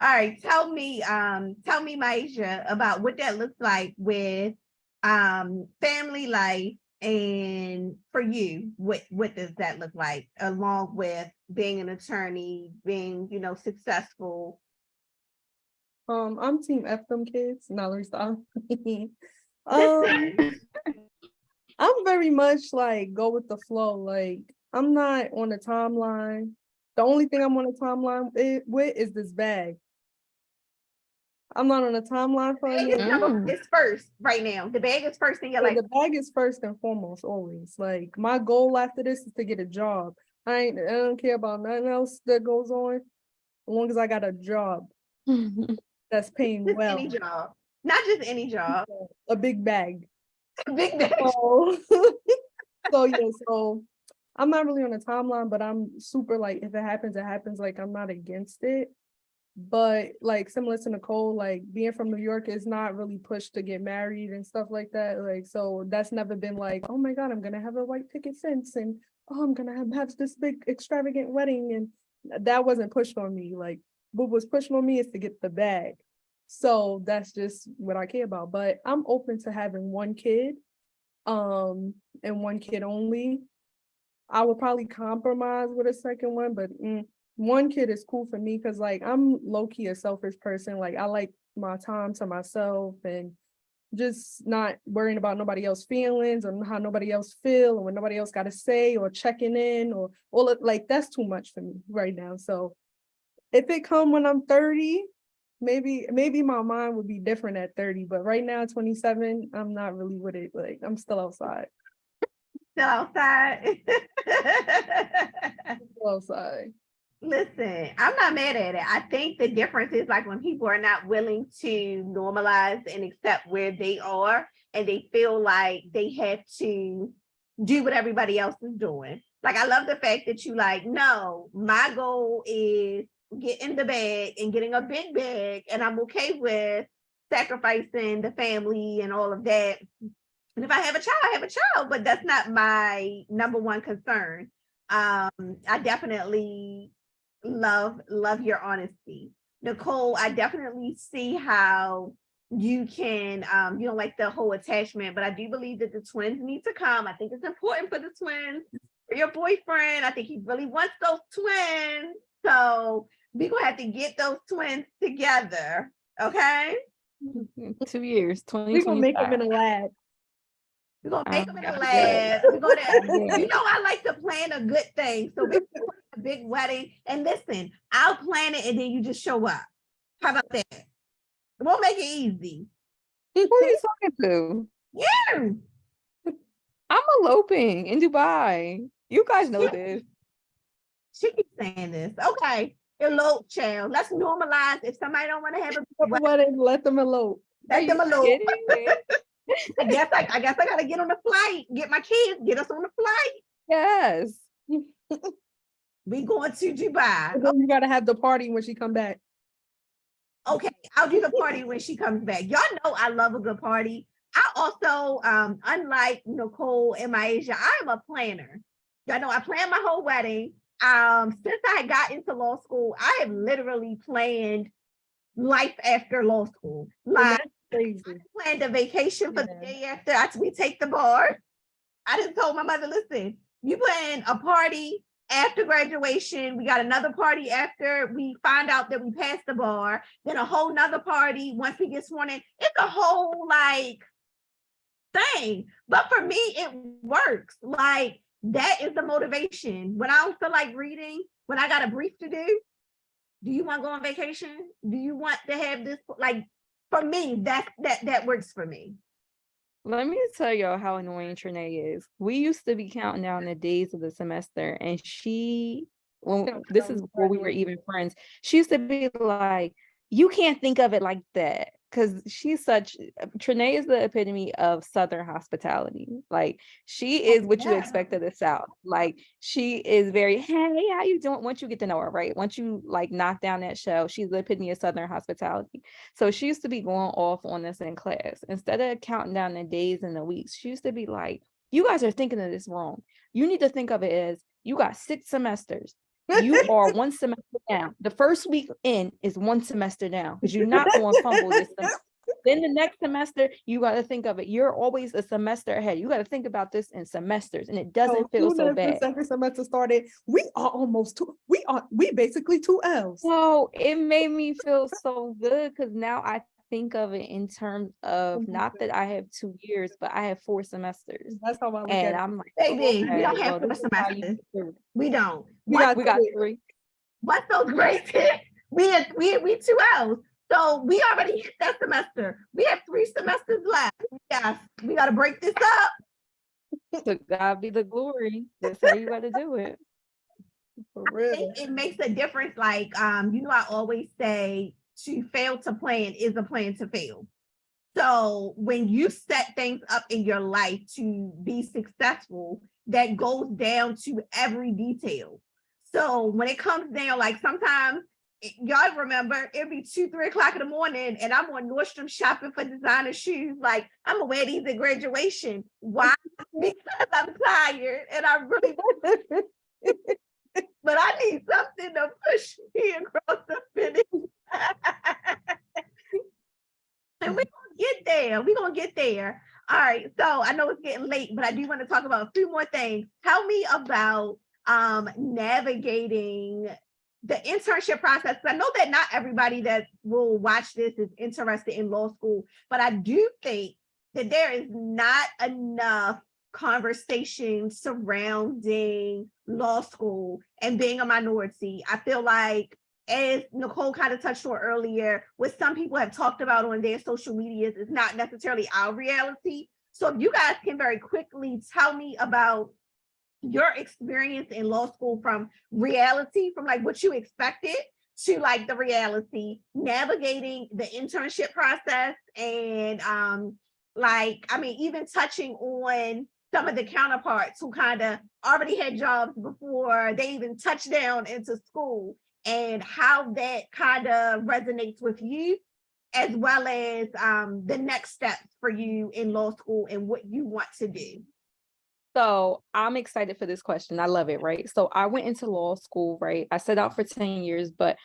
All right, tell me, Maisha, about what that looks like with family life And for you, what does that look like, along with being an attorney, being, successful? I'm team F them kids. No, let me stop. Listen, I'm very much like go with the flow. Like I'm not on a timeline. The only thing I'm on a timeline with is this bag. I'm not on a timeline for bag is it. it's first right now. The bag is first in your life. The bag is first and foremost, always. Like my goal after this is to get a job. I don't care about nothing else that goes on, as long as I got a job that's paying Just well. any job, not just any job. A big bag. Big bag. So, so I'm not really on a timeline, but I'm super like, if it happens, it happens. Like I'm not against it. But like similar to Nicole, like being from New York is not really pushed to get married and stuff like that. Like, so that's never been like, oh my God, I'm gonna have a white picket fence and oh, I'm gonna have this big extravagant wedding. And that wasn't pushed on me. Like what was pushed on me is to get the bag. So that's just what I care about. But I'm open to having one kid, and one kid only. I would probably compromise with a second one, but one kid is cool for me because like I'm low-key a selfish person. Like I like my time to myself and just not worrying about nobody else's feelings or how nobody else feel or what nobody else got to say or checking in or all of, like that's too much for me right now. So if it come when I'm 30, maybe my mind would be different at 30, but right now 27, I'm not really with it. Like I'm still outside. Still outside. Still outside. Listen, I'm not mad at it. I think the difference is like when people are not willing to normalize and accept where they are, and they feel like they have to do what everybody else is doing. Like, I love the fact that you like, no, my goal is getting the bag and getting a big bag, and I'm okay with sacrificing the family and all of that. And if I have a child, I have a child, but that's not my number one concern. I definitely love your honesty. Nicole, I definitely see how you can, you don't like the whole attachment, but I do believe that the twins need to come. I think it's important for the twins, for your boyfriend. I think he really wants those twins. So we're going to have to get those twins together. Okay. 2 years, We're going to make them in a lab. We're gonna make them in a lab. We're gonna, I like to plan a good thing. So we're gonna plan a big wedding. And listen, I'll plan it and then you just show up. How about that? We'll make it easy. Who are you talking to? Yeah. I'm eloping in Dubai. You guys know this. She keeps saying this. Okay. Elope, child. Let's normalize. If somebody don't want to have a wedding, let them elope. Let them elope. I guess I gotta get on the flight, get my kids, get us on the flight. Yes. We going to Dubai. And then you gotta have the party when she come back. Okay, I'll do the party when she comes back. Y'all know I love a good party. I also, unlike Nicole and Myasia, I'm a planner. Y'all know I planned my whole wedding. Since I got into law school, I have literally planned life after law school. Like, crazy. I planned a vacation for the day after we take the bar. I just told my mother, listen, you plan a party after graduation. We got another party after we find out that we passed the bar. Then a whole nother party once we get sworn in. It's a whole like thing. But for me, it works. Like that is the motivation. When I don't feel like reading, when I got a brief to do you want to go on vacation? Do you want to have this? Like, for me, that works for me. Let me tell y'all how annoying Trinae is. We used to be counting down the days of the semester, and this is before we were even friends. She used to be like, you can't think of it like that. Because Trinae is the epitome of Southern hospitality. Like, she is what you expect of the South. Like, she is very, hey, how you doing? Once you get to know her, right? Once you like knock down that shell, she's the epitome of Southern hospitality. So she used to be going off on this in class. Instead of counting down the days and the weeks, she used to be like, you guys are thinking of this wrong. You need to think of it as you got 6 semesters. You are 1 semester down. The first week in is 1 semester down because you're not going to fumble this semester. Then the next semester, you got to think of it. You're always a semester ahead. You got to think about this in semesters, and it So doesn't feel soon so as the bad. second semester started, we basically two L's. So it made me feel so good because now I think of it in terms of not that I have 2 years, but I have 4 semesters. That's how I look at And it. I'm like, Baby, we okay, don't well, have 4 this is how you semesters. get through it. We don't. We What- got We got three. 3. What's so great is we 2Ls. So we already hit that semester. We have 3 semesters left. Yes, we got to break this up. To God be the glory. That's how you got to do it. For I real. think it makes a difference. Like, I always say to fail to plan is a plan to fail. So when you set things up in your life to be successful, that goes down to every detail. So when it comes down, like sometimes y'all remember it'd be 2-3 o'clock in the morning and I'm on Nordstrom shopping for designer shoes. Like I'm gonna wear these at graduation. Why? Because I'm tired and I really but I need something to push me across the finish. And we're gonna get there. We're gonna get there. All right. So I know it's getting late, but I do want to talk about a few more things. Tell me about navigating the internship process. I know that not everybody that will watch this is interested in law school, but I do think that there is not enough conversation surrounding law school and being a minority. I feel like, as Nicole kind of touched on earlier, what some people have talked about on their social medias is not necessarily our reality. So if you guys can very quickly tell me about your experience in law school from reality, from like what you expected to like the reality, navigating the internship process, and even touching on some of the counterparts who kind of already had jobs before they even touched down into school, and how that kind of resonates with you, as well as the next steps for you in law school and what you want to do. So I'm excited for this question. I love it, right? So I went into law school, right? I set out for 10 years, but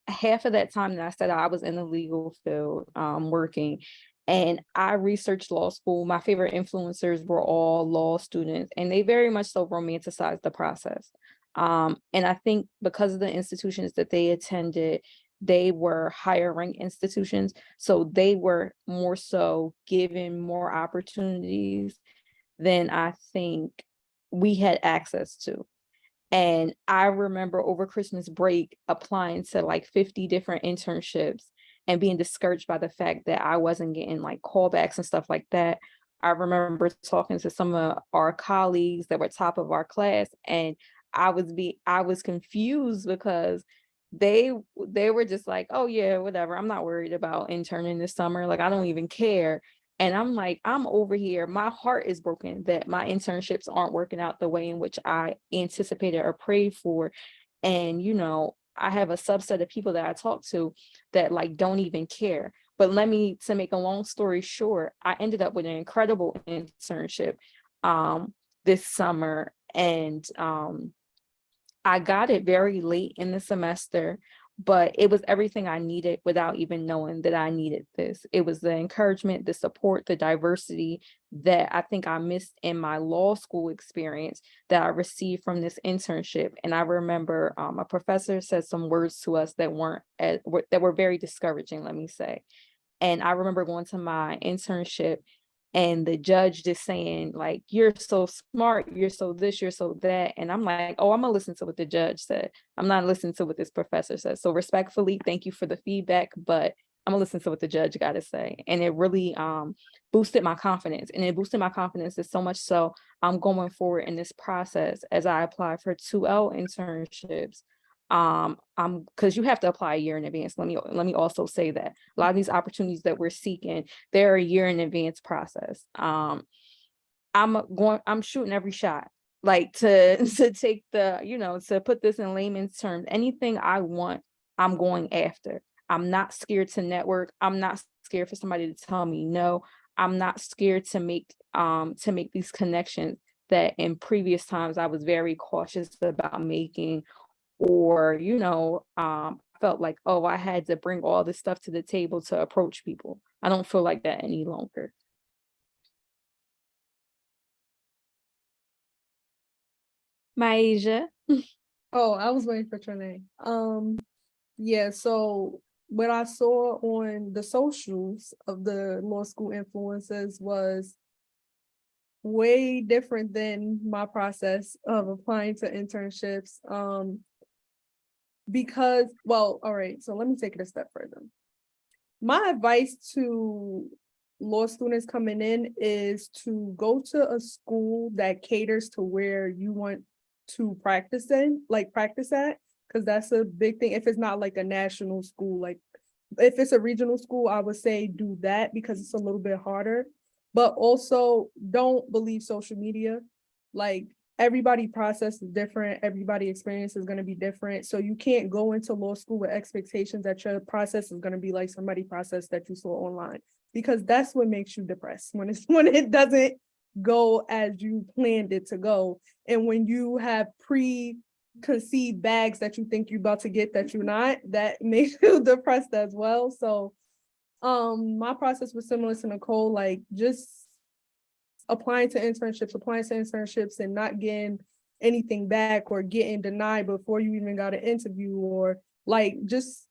half of that time that I said I was in the legal field working, and I researched law school. My favorite influencers were all law students, and they very much so romanticized the process. And I think because of the institutions that they attended, they were higher rank institutions. So they were more so given more opportunities than I think we had access to. And I remember over Christmas break applying to like 50 different internships and being discouraged by the fact that I wasn't getting like callbacks and stuff like that. I remember talking to some of our colleagues that were top of our class, and I was confused because they were just like, oh yeah, whatever. I'm not worried about interning this summer. Like I don't even care. And I'm like, I'm over here. My heart is broken that my internships aren't working out the way in which I anticipated or prayed for. And, I have a subset of people that I talk to that like don't even care. But to make a long story short, I ended up with an incredible internship this summer. And I got it very late in the semester, but it was everything I needed without even knowing that I needed this. It was the encouragement, the support, the diversity that I think I missed in my law school experience that I received from this internship. And I remember a professor said some words to us that were very discouraging, let me say. And I remember going to my internship and the judge just saying like, you're so smart, you're so this, you're so that. And I'm like, oh, I'm gonna listen to what the judge said. I'm not listening to what this professor says. So respectfully, thank you for the feedback, but I'm gonna listen to what the judge got to say. And it really boosted my confidence. And it boosted my confidence is so much so I'm going forward in this process as I apply for 2L internships. Because you have to apply a year in advance. Let me also say that a lot of these opportunities that we're seeking, they're a year in advance process. I'm shooting every shot, like to take to put this in layman's terms. Anything I want, I'm going after. I'm not scared to network. I'm not scared for somebody to tell me no. I'm not scared to make these connections that in previous times I was very cautious about making, or felt like, oh, I had to bring all this stuff to the table to approach people. I don't feel like that any longer. Maisha. Oh, I was waiting for Trinae. Yeah, so what I saw on the socials of the law school influencers was way different than my process of applying to internships. Because, well, all right, so let me take it a step further. My advice to law students coming in is to go to a school that caters to where you want to practice at, because that's a big thing. If it's not like a national school, like if it's a regional school, I would say do that because it's a little bit harder. But also don't believe social media. Like everybody process is different, everybody experience is going to be different. So you can't go into law school with expectations that your process is going to be like somebody process that you saw online, because that's what makes you depressed when it doesn't go as you planned it to go. And when you have preconceived bags that you think you're about to get that you're not, that makes you depressed as well. So my process was similar to Nicole, like just applying to internships and not getting anything back or getting denied before you even got an interview, or like just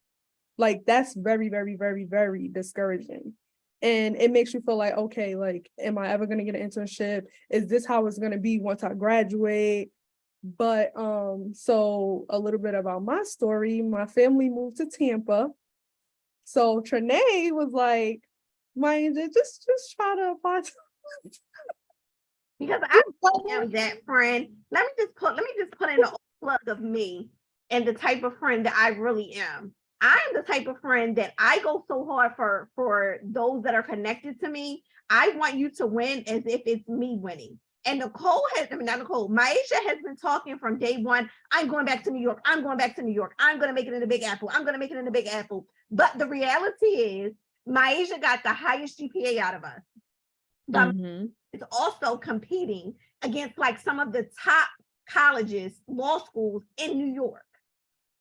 like that's very, very, very, very discouraging. And it makes you feel like, okay, like, am I ever gonna get an internship? Is this how it's gonna be once I graduate? But so a little bit about my story. My family moved to Tampa. So Trinae was like, mind you, just try to apply to Because I am that friend. Let me just put in a plug of me and the type of friend that I really am. I am the type of friend that I go so hard for those that are connected to me. I want you to win as if it's me winning. And not Nicole, Maisha has been talking from day one. I'm going back to New York. I'm going back to New York. I'm going to make it in the Big Apple. I'm going to make it in the Big Apple. But the reality is, Maisha got the highest GPA out of us. But is also competing against like some of the top colleges, law schools in New York.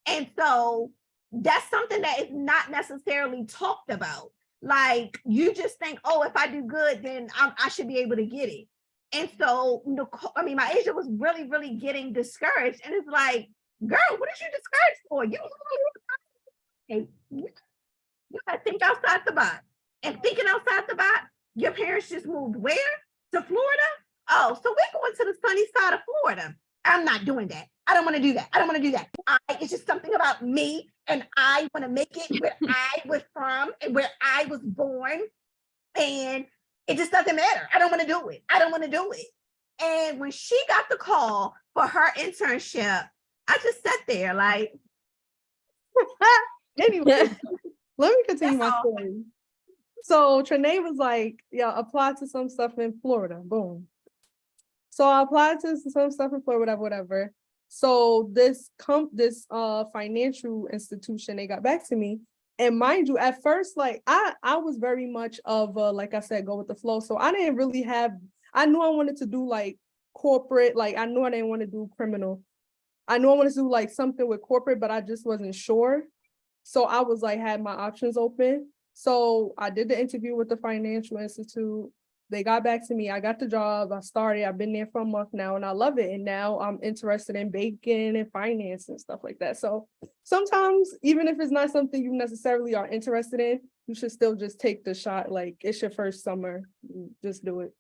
And so that's something that is not necessarily talked about. Like you just think, oh, if I do good, then I should be able to get it. And so, Maisha was really, really getting discouraged. And it's like, girl, what is you discouraged for? You gotta think outside the box. And thinking outside the box, your parents just moved where? To Florida? Oh, so we're going to the sunny side of Florida. I'm not doing that. I don't want to do that. I don't want to do that. It's just something about me, and I want to make it where I was from and where I was born. And it just doesn't matter. I don't want to do it. I don't want to do it. And when she got the call for her internship, I just sat there like, anyway, let me continue my story. So Trinae was like, yeah, apply to some stuff in Florida. Boom. So I applied to some stuff in Florida, whatever. So this financial institution, they got back to me. And mind you, at first, like I was very much of like I said, go with the flow. So I didn't really I knew I wanted to do like corporate, like I knew I didn't want to do criminal. I knew I wanted to do like something with corporate, but I just wasn't sure. So I was like, had my options open. So I did the interview with the financial institute. They got back to me. I got the job. I started. I've been there for a month now and I love it. And now I'm interested in banking and finance and stuff like that. So sometimes, even if it's not something you necessarily are interested in, you should still just take the shot. Like it's your first summer. Just do it.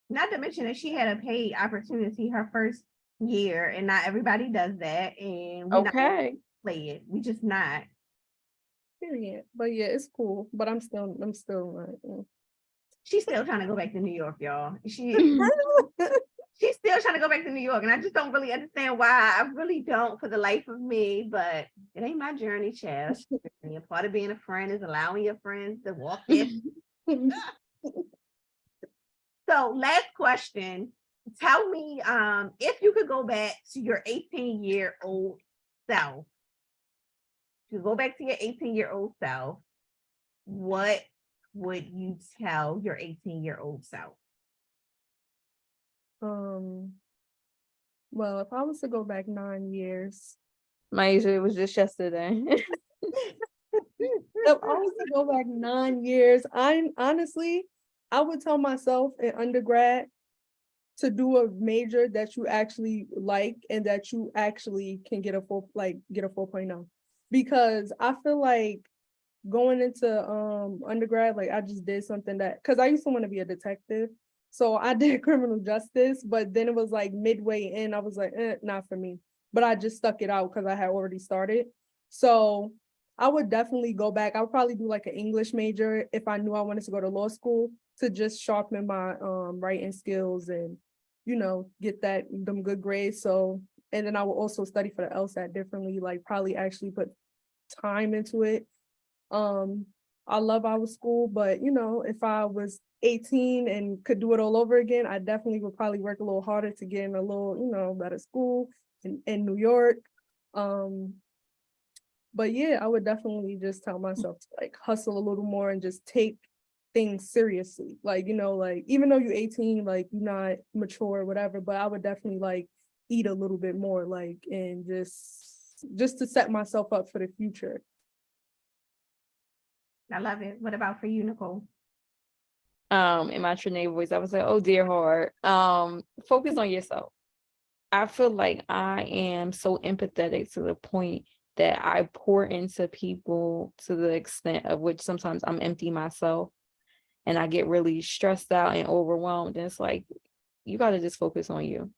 Not to mention that she had a paid opportunity her first year, and not everybody does that. And we're not play it. We just not. Period. But yeah, it's cool. But I'm still She's still trying to go back to New York, y'all. She's still trying to go back to New York, and I just don't really understand why. I really don't, for the life of me. But it ain't my journey, child. And a part of being a friend is allowing your friends to walk in. So, last question. Tell me, if you could go back to your 18-year-old self, to go back to your 18-year-old self, what would you tell your 18-year-old self? Well, if I was to go back 9 years. Maisha, it was just yesterday. If I was to go back 9 years, I would tell myself in undergrad to do a major that you actually like and that you actually can get a 4.0. Because I feel like going into undergrad, like I just did something that, because I used to want to be a detective. So I did criminal justice, but then it was like midway in, I was like, not for me. But I just stuck it out because I had already started. So I would definitely go back. I would probably do like an English major if I knew I wanted to go to law school, to just sharpen my writing skills and, get them good grades. So, and then I will also study for the LSAT differently, like probably actually put time into it. I love our school, but if I was 18 and could do it all over again, I definitely would probably work a little harder to get in a little, better school in New York. But yeah, I would definitely just tell myself to like hustle a little more and just take things seriously. Like, like even though you're 18, like you're not mature or whatever, but I would definitely like eat a little bit more, like, and just to set myself up for the future. I love it. What about for you, Nicole? In my Trinidad voice, I was like, oh dear heart. Focus on yourself. I feel like I am so empathetic to the point that I pour into people to the extent of which sometimes I'm empty myself and I get really stressed out and overwhelmed. And it's like, you got to just focus on you.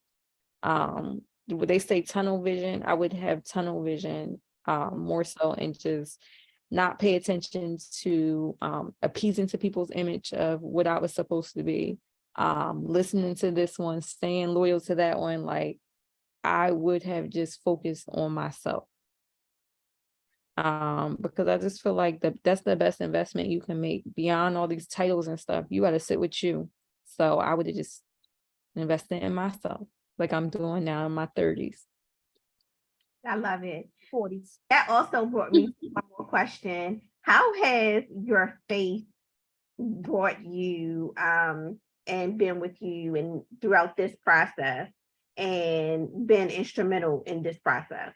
Would they say tunnel vision? I would have tunnel vision more so, and just not pay attention to appeasing to people's image of what I was supposed to be. Listening to this one, staying loyal to that one, like I would have just focused on myself. Because I just feel like that's the best investment you can make beyond all these titles and stuff. You got to sit with you. So I would have just invested in myself, like I'm doing now in my 30s. I love it. 40s. That also brought me to one more question. How has your faith brought you and been with you and throughout this process and been instrumental in this process?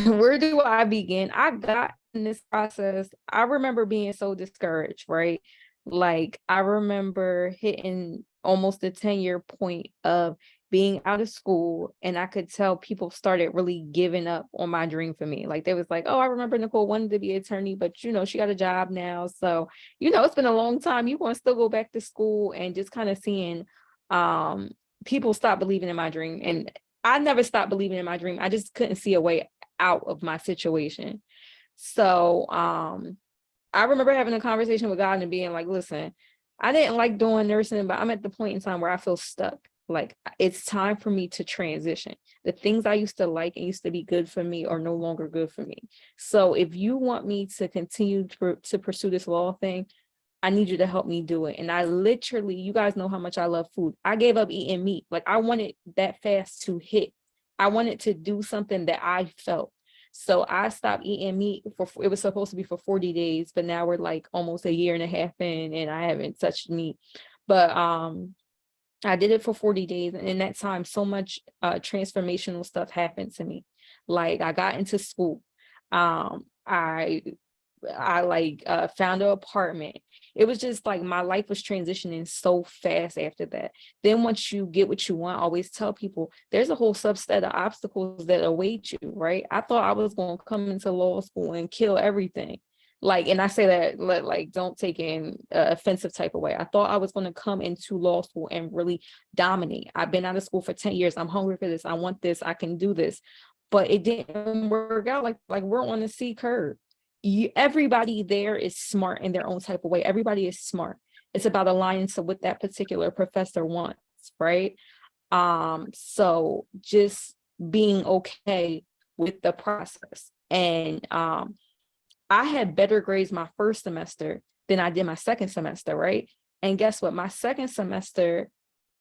Where do I begin? I got in this process. I remember being so discouraged, right? Like I remember hitting almost the 10-year point of being out of school, and I could tell people started really giving up on my dream for me. Like they was like, oh, I remember Nicole wanted to be an attorney, but she got a job now. So, it's been a long time. You want to still go back to school, and just kind of seeing people stop believing in my dream. And I never stopped believing in my dream. I just couldn't see a way out of my situation. So I remember having a conversation with God and being like, listen, I didn't like doing nursing, but I'm at the point in time where I feel stuck. Like it's time for me to transition. The things I used to like and used to be good for me are no longer good for me. So if you want me to continue to pursue this law thing, I need you to help me do it. And I literally, you guys know how much I love food. I gave up eating meat. Like I wanted that fast to hit. I wanted to do something that I felt. So I stopped eating meat it was supposed to be for 40 days, but now we're like almost a year and a half in and I haven't touched meat. But I did it for 40 days. And in that time, so much transformational stuff happened to me. Like I got into school. I found an apartment. It was just like my life was transitioning so fast after that. Then once you get what you want, I always tell people there's a whole subset of obstacles that await you, right? I thought I was going to come into law school and kill everything. Like, and I say that like, don't take in offensive type of way. I thought I was going to come into law school and really dominate. I've been out of school for 10 years. I'm hungry for this. I want this. I can do this. But it didn't work out. Like we're on the C curve. Everybody there is smart in their own type of way. Everybody is smart. It's about aligning to what that particular professor wants, right? So just being okay with the process. And I had better grades my first semester than I did my second semester, right? And guess what? My second semester,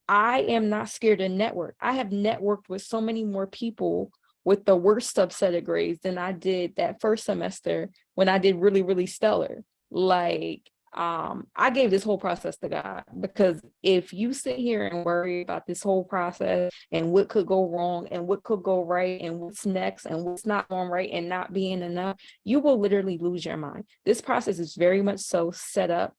I am not scared to network. I have networked with so many more people with the worst subset of grades than I did that first semester when I did really, really stellar. Like I gave this whole process to God, because if you sit here and worry about this whole process and what could go wrong and what could go right and what's next and what's not going right and not being enough, you will literally lose your mind. This process is very much so set up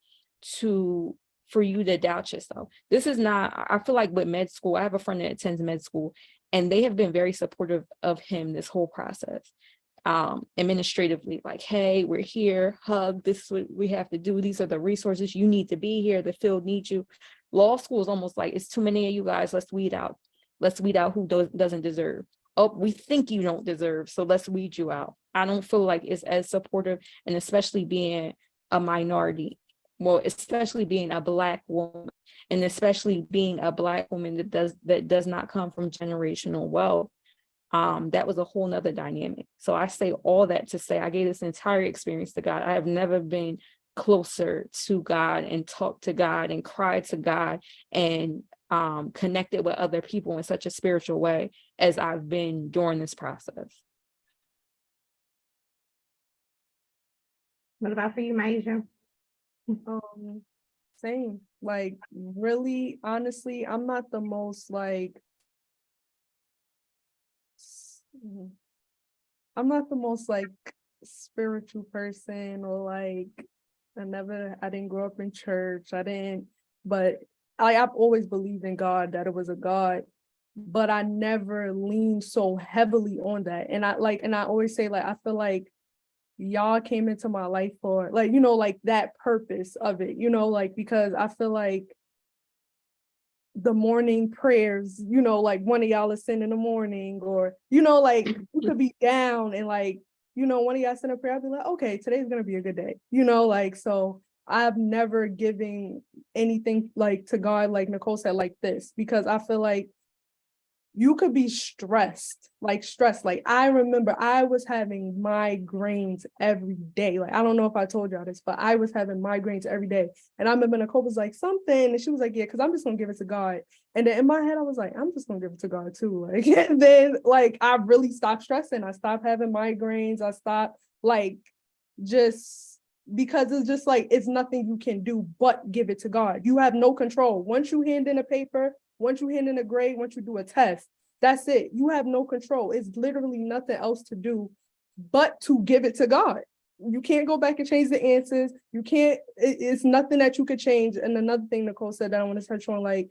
for you to doubt yourself. This is not, I feel like with med school, I have a friend that attends med school, and they have been very supportive of him this whole process. Administratively, like, hey, we're here, hug, this is what we have to do, these are the resources, you need to be here, the field needs you. Law school is almost like, it's too many of you guys, let's weed out who doesn't deserve. Oh, we think you don't deserve, so let's weed you out. I don't feel like it's as supportive, and especially being a minority, well, especially being a Black woman, and especially being a Black woman that does not come from generational wealth. That was a whole nother dynamic. So I say all that to say I gave this entire experience to God. I have never been closer to God and talked to God and cried to God and connected with other people in such a spiritual way as I've been during this process. What about for you, Maisha? Same. Like, really, honestly, I'm not the most like, I'm not the most like spiritual person, or like, I didn't grow up in church. But I've always believed in God, that it was a God, but I never leaned so heavily on that. And I always say, like, I feel like y'all came into my life for, like, like that purpose of it, like, because I feel like the morning prayers, like one of y'all is send in the morning, or, like you could be down and like, one of y'all send a prayer, I'll be like, okay, today's going to be a good day, like, so I've never given anything like to God, like Nicole said, like this, because I feel like you could be stressed. Like I remember I was having migraines every day. Like, I don't know if I told y'all this, but I was having migraines every day. And I remember Nicole was like, something, and she was like, yeah, because I'm just gonna give it to God. And then in my head, I was like, I'm just gonna give it to God too. Like, and then like I really stopped stressing. I stopped having migraines. I stopped, like, just because it's just like, it's nothing you can do but give it to God. You have no control. Once you hand in a paper, once you hand in a grade, once you do a test, that's it. You have no control. It's literally nothing else to do but to give it to God. You can't go back and change the answers. You can't, it's nothing that you could change. And another thing Nicole said that I want to touch on, like,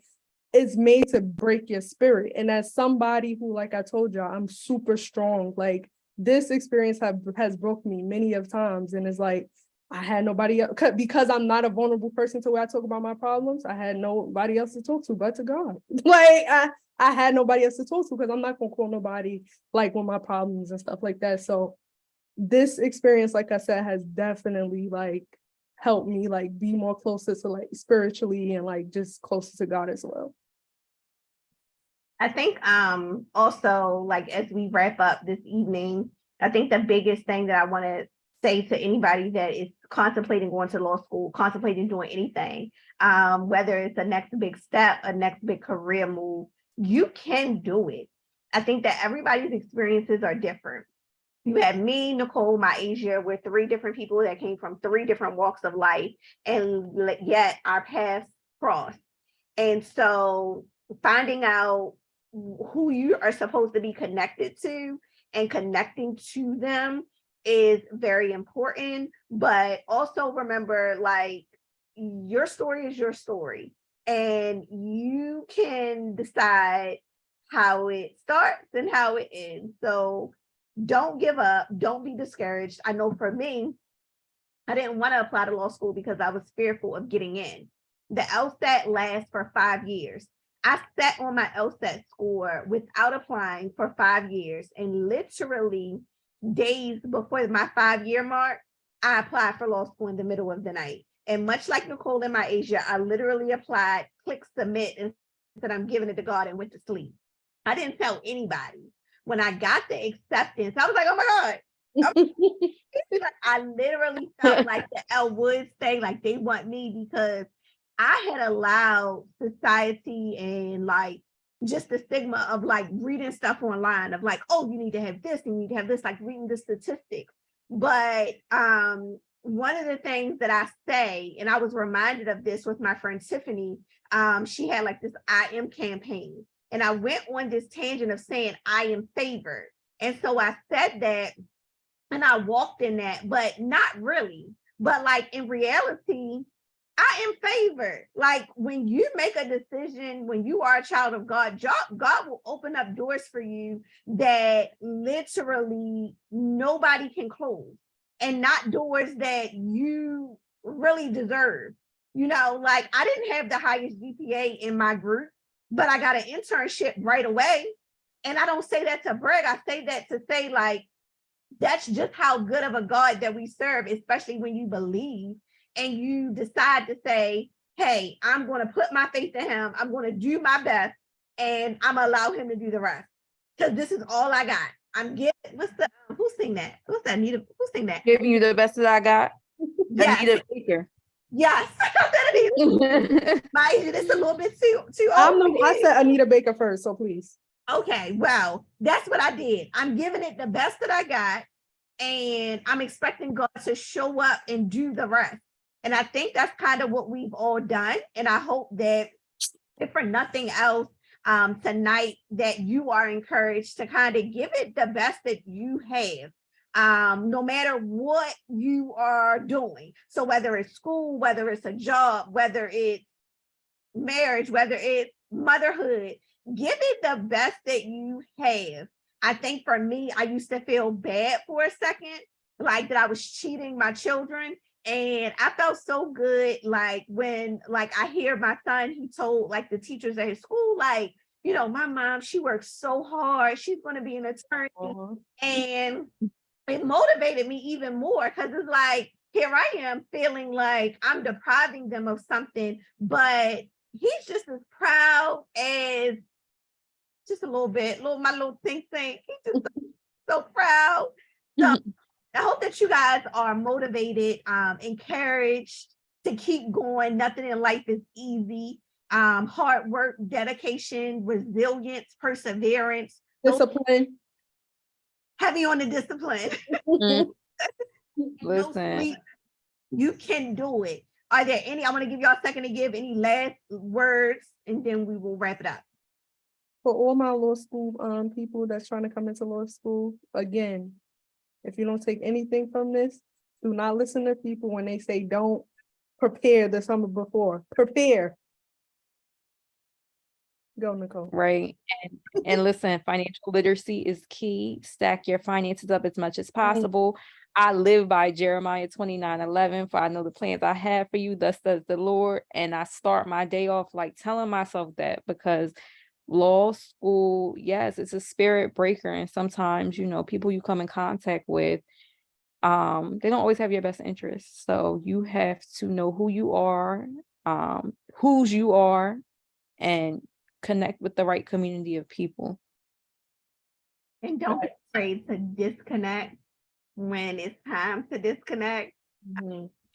it's made to break your spirit. And as somebody who, like I told y'all, I'm super strong. Like, this experience has broke me many of times. And it's like, I had nobody else, because I'm not a vulnerable person to where I talk about my problems. I had nobody else to talk to but to God. Like, I had nobody else to talk to, because I'm not gonna call nobody like with my problems and stuff like that. So this experience, like I said, has definitely like helped me like be more closer to like spiritually and like just closer to God as well. I think also, like, as we wrap up this evening, I think the biggest thing that I want to say to anybody that is contemplating going to law school, contemplating doing anything, whether it's the next big step, a next big career move, you can do it. I think that everybody's experiences are different. You had me, Nicole, Maisha, we're three different people that came from three different walks of life, and yet our paths crossed. And so finding out who you are supposed to be connected to and connecting to them is very important. But also remember, like, your story is your story, and you can decide how it starts and how it ends. So don't give up, don't be discouraged. I know for me, I didn't want to apply to law school because I was fearful of getting in. The LSAT lasts for 5 years. I sat on my LSAT score without applying for 5 years, and literally days before my 5-year mark, I applied for law school in the middle of the night. And much like Nicole and Maisha, I literally applied, clicked submit, and said, I'm giving it to God, and went to sleep. I didn't tell anybody. When I got the acceptance, I was like, oh my God. I literally felt like the Elle Woods thing, like they want me, because I had allowed society and like just the stigma of like reading stuff online of like, oh, you need to have this, and you need to have this, like reading the statistics. But one of the things that I say, and I was reminded of this with my friend Tiffany, she had like this I am campaign. And I went on this tangent of saying I am favored. And so I said that and I walked in that, but not really. But like in reality, I am favored. Like when you make a decision, when you are a child of God, God will open up doors for you that literally nobody can close, and not doors that you really deserve. You know, like I didn't have the highest GPA in my group, but I got an internship right away. And I don't say that to brag. I say that to say, like, that's just how good of a God that we serve, especially when you believe and you decide to say, hey, I'm going to put my faith in him. I'm going to do my best and I'm going to allow him to do the rest. Because this is all I got. I'm getting, who sing that? Who's that? Anita, who sing that? Giving you the best that I got. Yes. Anita Baker. Yes. Mind you, this a little bit too I old. said Anita Baker first, so please. Okay, well, that's what I did. I'm giving it the best that I got, and I'm expecting God to show up and do the rest. And I think that's kind of what we've all done. And I hope that, if for nothing else, tonight, that you are encouraged to kind of give it the best that you have, no matter what you are doing. So whether it's school, whether it's a job, whether it's marriage, whether it's motherhood, give it the best that you have. I think for me, I used to feel bad for a second, like that I was cheating my children. And I felt so good, like when, like I hear my son, he told like the teachers at his school, like, you know, my mom, she works so hard. She's going to be an attorney. And it motivated me even more because it's like, here I am feeling like I'm depriving them of something, but he's just as proud as just a little bit, my little think. He's just so proud. So I hope that you guys are motivated, encouraged to keep going. Nothing in life is easy. Hard work, dedication, resilience, perseverance, Discipline. heavy on the discipline. Listen. You can do it. Are there any, I want to give y'all a second to give any last words and then we will wrap it up. For all my law school people that's trying to come into law school, again, if you don't take anything from this, do not listen to people when they say don't prepare the summer before. Prepare. Go, Nicole. Right. And listen, financial literacy is key. Stack your finances up as much as possible. I live by Jeremiah 29:11, for I know the plans I have for you, thus says the Lord. And I start my day off like telling myself that, because law school, yes, it's a spirit breaker. And sometimes, you know, people you come in contact with, they don't always have your best interests. So you have to know who you are, whose you are, and connect with the right community of people. And don't be afraid to disconnect when it's time to disconnect.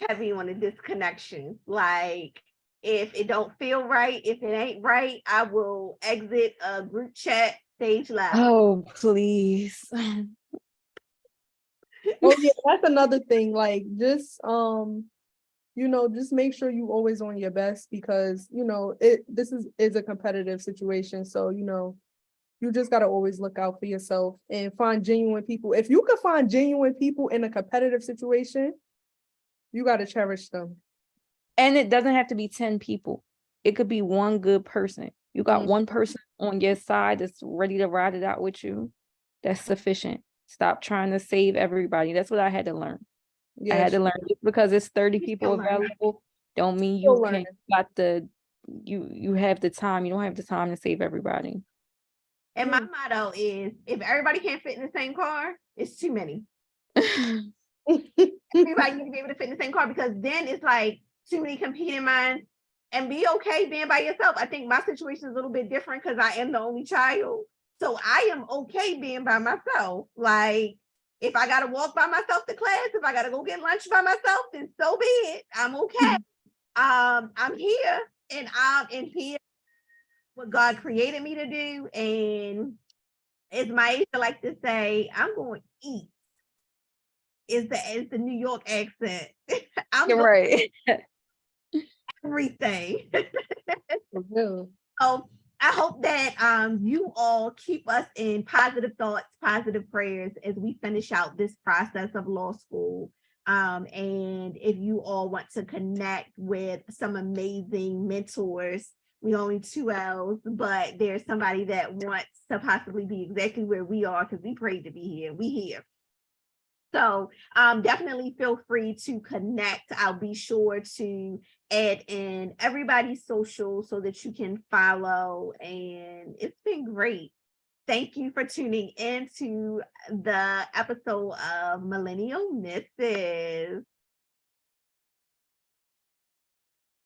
Heavy on the disconnection. Like, if it don't feel right, if it ain't right, I will exit a group chat, stage left. Oh, please. Oh yeah, that's another thing. Like, just you know, just make sure you always on your best, because you know this is a competitive situation. So you know, you just gotta always look out for yourself and find genuine people. If you can find genuine people in a competitive situation, you gotta cherish them. And it doesn't have to be 10 people. It could be one good person. You got one person on your side that's ready to ride it out with you. That's sufficient. Stop trying to save everybody. That's what I had to learn. I had to learn, just because it's 30 people available, don't mean you can you have the time. You don't have the time to save everybody. And my motto is, if everybody can't fit in the same car, it's too many. Everybody needs to be able to fit in the same car, because then it's like too many competing minds. And be okay being by yourself. I think my situation is a little bit different because I am the only child. So I am okay being by myself. Like, if I got to walk by myself to class, if I got to go get lunch by myself, then so be it. I'm okay. I'm here, and I'm in here what God created me to do. And as my age, I like to say, I'm going to eat. is the New York accent. I'm You're looking right. at everything. For real. So I hope that you all keep us in positive thoughts, positive prayers as we finish out this process of law school. And if you all want to connect with some amazing mentors, we only 2 L's, but there's somebody that wants to possibly be exactly where we are because we prayed to be here. We here. So definitely feel free to connect. I'll be sure to add in everybody's social so that you can follow. And it's been great. Thank you for tuning in to the episode of Millennial Misses.